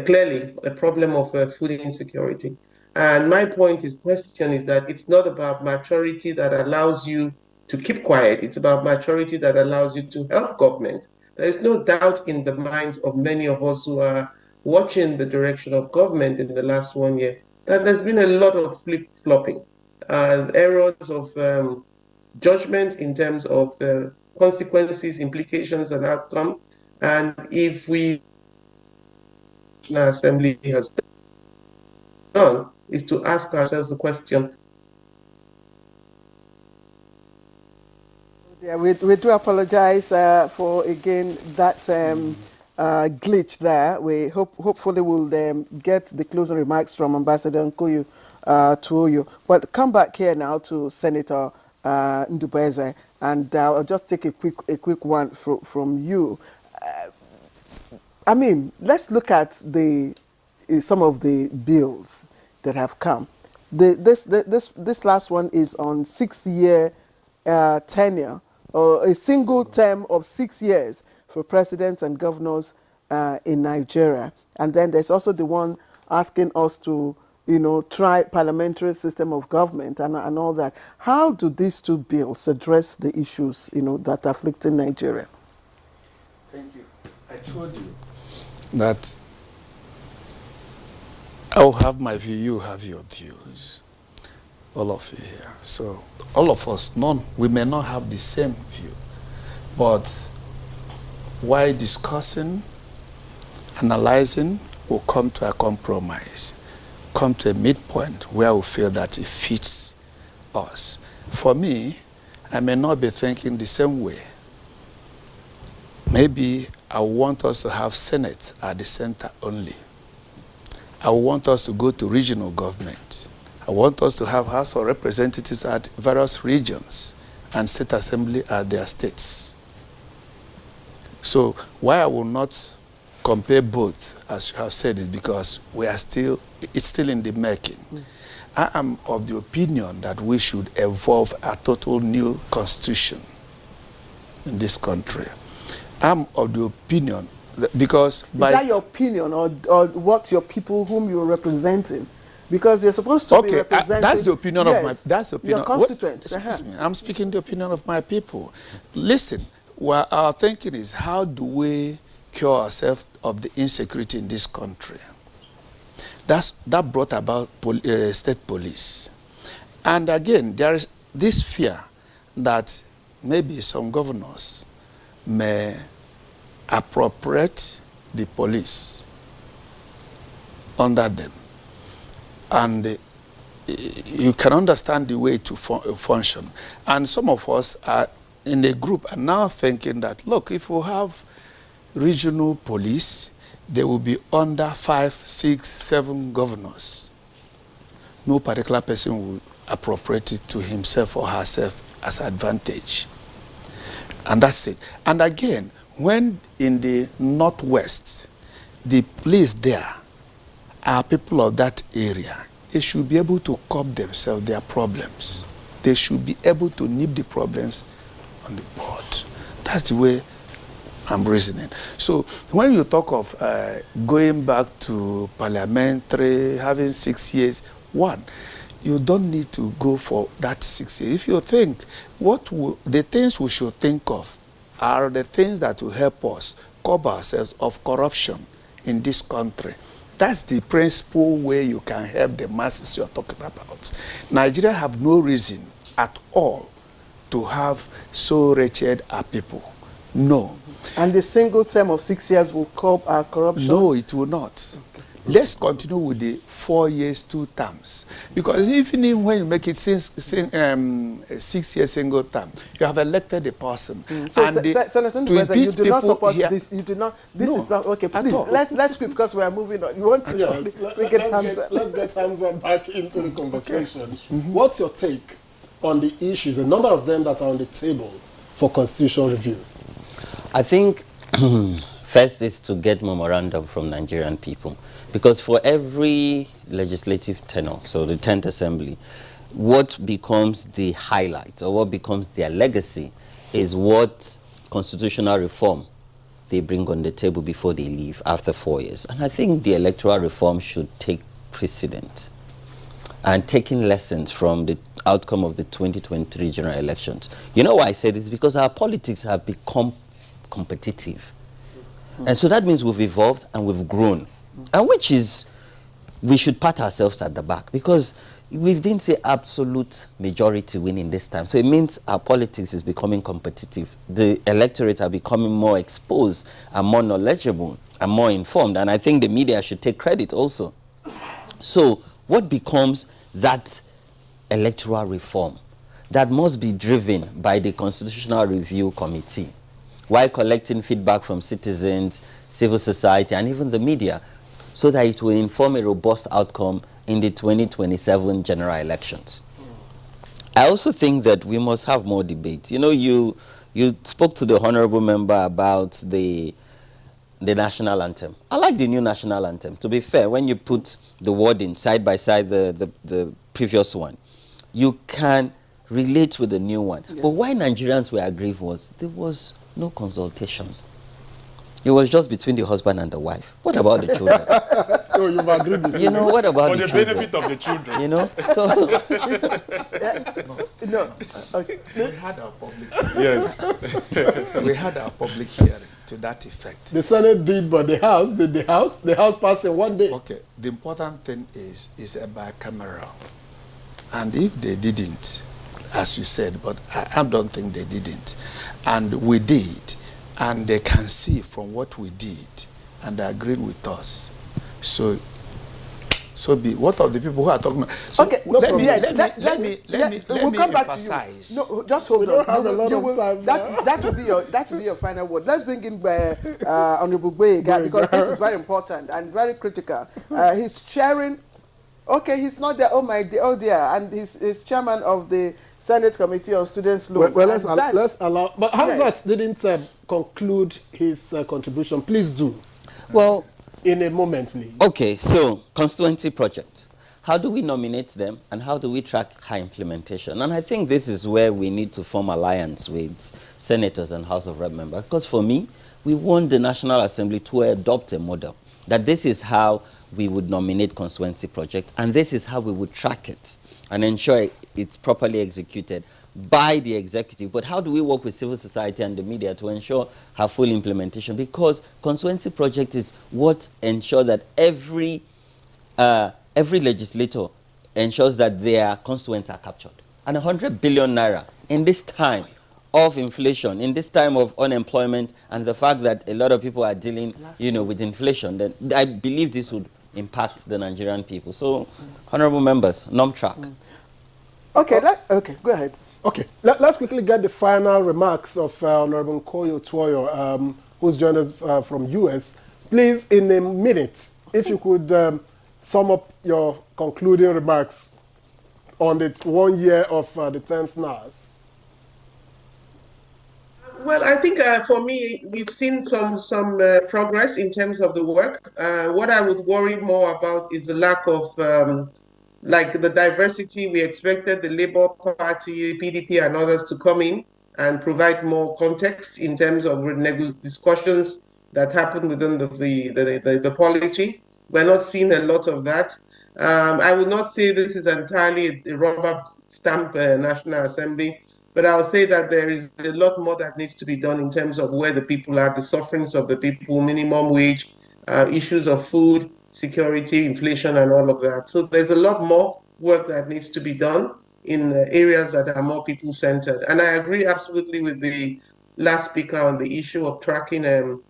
clearly a problem of food insecurity. And my question is that it's not about maturity that allows you to keep quiet. It's about maturity that allows you to help government. There is no doubt in the minds of many of us who are watching the direction of government in the last 1 year that there's been a lot of flip-flopping, errors of judgment in terms of consequences, implications, and outcome. And if the Assembly has done is to ask ourselves the question. Yeah, we do apologize for again that glitch there. We hopefully will get the closing remarks from Ambassador Nkoyu Tuoyo. But come back here now to Senator Ndubeze, and I'll just take a quick one from you. I mean, let's look at some of the bills that have come. This last one is on 6-year tenure, or a single term of 6 years for presidents and governors in Nigeria. And then there's also the one asking us to, try parliamentary system of government and all that. How do these two bills address the issues, that afflict Nigeria? Thank you. I told you that I will have my view, you have your views. All of you here. So all of us, we may not have the same view, but while discussing, analyzing, we'll come to a compromise, come to a midpoint where we feel that it fits us. For me, I may not be thinking the same way. Maybe I want us to have Senate at the center only. I want us to go to regional government. I want us to have House of Representatives at various regions and State Assembly at their states. So why I will not compare both, as you have said, is because it's still in the making. I am of the opinion that we should evolve a total new constitution in this country. I'm of the opinion that because is that your opinion or what your people whom you're representing? Because you're supposed to be representing. That's the opinion of my. That's the opinion. Your constituents. Excuse me. I'm speaking the opinion of my people. Listen, our thinking is how do we cure ourselves of the insecurity in this country? that brought about state police. And again, there is this fear that maybe some governors may appropriate the police under them. And you can understand the way to function. And some of us are in a group and now thinking that, look, if we have regional police, they will be under 5, 6, 7 governors. No particular person will appropriate it to himself or herself as advantage. And that's it. And again, when in the Northwest, the police there are people of that area, they should be able to curb themselves, their problems. They should be able to nip the problems on the board. That's the way I'm reasoning. So when you talk of going back to parliamentary, having 6 years, one, you don't need to go for that 6 years. If you think, the things we should think of are the things that will help us curb ourselves of corruption in this country. That's the principal way you can help the masses you're talking about. Nigeria have no reason at all to have so wretched a people. No. And the single term of 6 years will curb our corruption? No, it will not. Okay. Let's continue with the 4 years, 2 terms. Because even when you make it 6 years single term, you have elected a person. So, Senator Ndubeze, you do not support this. You do not. This is not okay. Please, let's speak because we are moving on. You want to? Yes, let's get Hamza back into the conversation. Okay. What's your take on the issues, a number of them that are on the table for constitutional review? I think first is to get memorandum from Nigerian people. Because for every legislative tenure, so the 10th Assembly, what becomes the highlight or what becomes their legacy is what constitutional reform they bring on the table before they leave after 4 years. And I think the electoral reform should take precedent. And taking lessons from the outcome of the 2023 general elections. You know why I say this? Because our politics have become competitive. And so that means we've evolved and we've grown. And which is, we should pat ourselves at the back because we didn't say absolute majority winning this time. So it means our politics is becoming competitive. The electorate are becoming more exposed and more knowledgeable and more informed. And I think the media should take credit also. So what becomes that electoral reform that must be driven by the Constitutional Review Committee while collecting feedback from citizens, civil society, and even the media, so that it will inform a robust outcome in the 2027 general elections. I also think that we must have more debate. You know, you spoke to the honorable member about the national anthem. I like the new national anthem. To be fair, when you put the wording side by side the previous one, you can relate with the new one. Yes. But why Nigerians were aggrieved was there was no consultation. It was just between the husband and the wife. What about the children? Oh, you've agreed with you know, what about the children? For the benefit of the children. You know? So, no. Okay. We had our public hearing. Yes. We had our public hearing to that effect. The Senate did, but the House, did the House? The House passed in 1 day. Okay. The important thing is a bicameral. And if they didn't, as you said, but I don't think they didn't, and we did, and they can see from what we did, and they agreed with us. So be what are the people who are talking about? So okay, no let me emphasize. No, just hold on. That will be your final word. Let's bring in Honorable Boyega because this is very important and very critical. He's chairing. Okay, he's not there. Oh my dear, oh dear, and he's chairman of the Senate Committee on Students' Loan. Well, let's allow. But Hamzat didn't conclude his contribution. Please do. Well, in a moment, please. Okay, so constituency projects. How do we nominate them, and how do we track high implementation? And I think this is where we need to form alliance with senators and House of Rep members. Because for me, we want the National Assembly to adopt a model that this is how we would nominate constituency project, and this is how we would track it and ensure it's properly executed by the executive. But how do we work with civil society and the media to ensure her full implementation? Because constituency project is what ensure that every every legislator ensures that their constituents are captured. And 100 billion naira in this time of inflation, in this time of unemployment, and the fact that a lot of people are dealing, with inflation, then I believe this would impact the Nigerian people. So, honorable members, track. Okay, okay, go ahead. Okay, let's quickly get the final remarks of Honorable Nkoyo Twoyo, who's joined us from US. Please, in a minute, if you could sum up your concluding remarks on the 1 year of the 10th NAS. Well, I think for me, we've seen some progress in terms of the work. What I would worry more about is the lack of like the diversity. We expected the Labour Party, PDP, and others to come in and provide more context in terms of discussions that happen within the polity. We're not seeing a lot of that. I would not say this is entirely a rubber stamp National Assembly, but I'll say that there is a lot more that needs to be done in terms of where the people are, the sufferings of the people, minimum wage, issues of food, security, inflation, and all of that. So there's a lot more work that needs to be done in areas that are more people-centered. And I agree absolutely with the last speaker on the issue of tracking the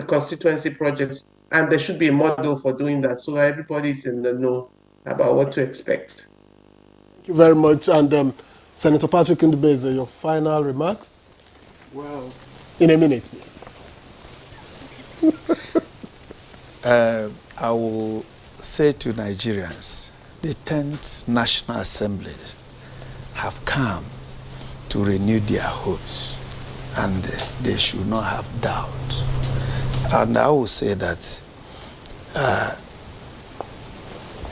constituency projects. And there should be a model for doing that so that everybody's in the know about what to expect. Thank you very much. And Senator Patrick Ndubeze, your final remarks? Wow. In a minute, please. I will say to Nigerians, the 10th National Assembly have come to renew their hopes, and they should not have doubt. And I will say that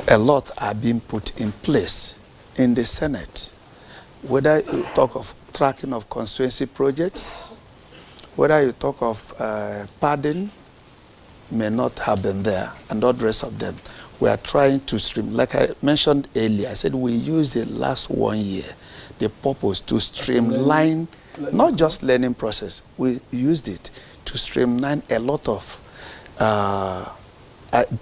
a lot are being put in place in the Senate. Whether you talk of tracking of constituency projects, whether you talk of pardon, may not have been there, and all the rest of them. We are trying to stream, like I mentioned earlier, I said we use the last 1 year, the purpose to streamline, not just learning process, we used it to streamline a lot of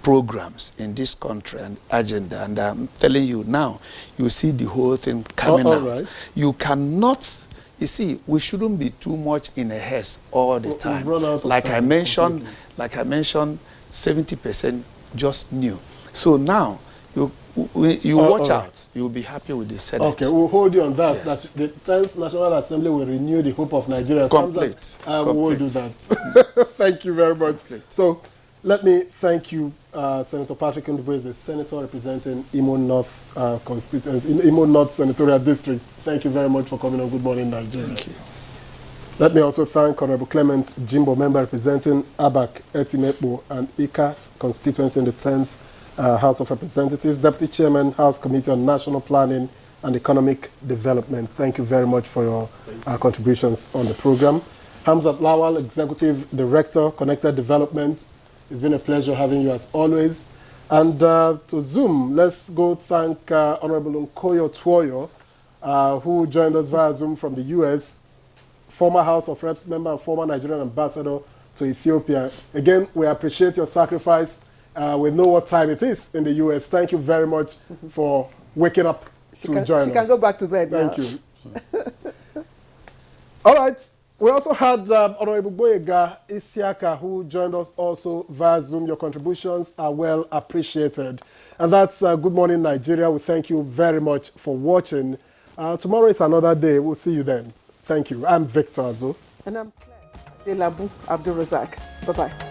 programs in this country and agenda. And I'm telling you now, you see the whole thing coming out. Right. You cannot, you see, we shouldn't be too much in a haste all the time. Like I mentioned, 70% just new. So now, you watch out. You'll be happy with the Senate. Okay, we'll hold you on that. Yes. That the 10th National Assembly will renew the hope of Nigerians. Complete. We will do that. Thank you very much. Complete. So, let me thank you, Senator Patrick Ndubeze, Senator representing Imo North constituency, in Imo North Senatorial District. Thank you very much for coming on Good Morning Nigeria. Thank you. Let me also thank Honorable Clement Jimbo, member representing Abak, Etimepo, and Ika constituency in the 10th House of Representatives, Deputy Chairman, House Committee on National Planning and Economic Development. Thank you very much for your contributions on the program. Hamzat Lawal, Executive Director, Connected Development. It's been a pleasure having you as always. And to Zoom, let's go thank Honorable Nkoyo Twoyo, who joined us via Zoom from the US, former House of Reps member and former Nigerian ambassador to Ethiopia. Again, we appreciate your sacrifice. We know what time it is in the US. Thank you very much for waking up to join us. She can go back to bed now. Thank you. All right. We also had Honorable Boyega Isiaka, who joined us also via Zoom. Your contributions are well appreciated. And that's Good Morning Nigeria. We thank you very much for watching. Tomorrow is another day. We'll see you then. Thank you. I'm Victor Azo. And I'm Claire Delabu Abdul Razak. Bye-bye.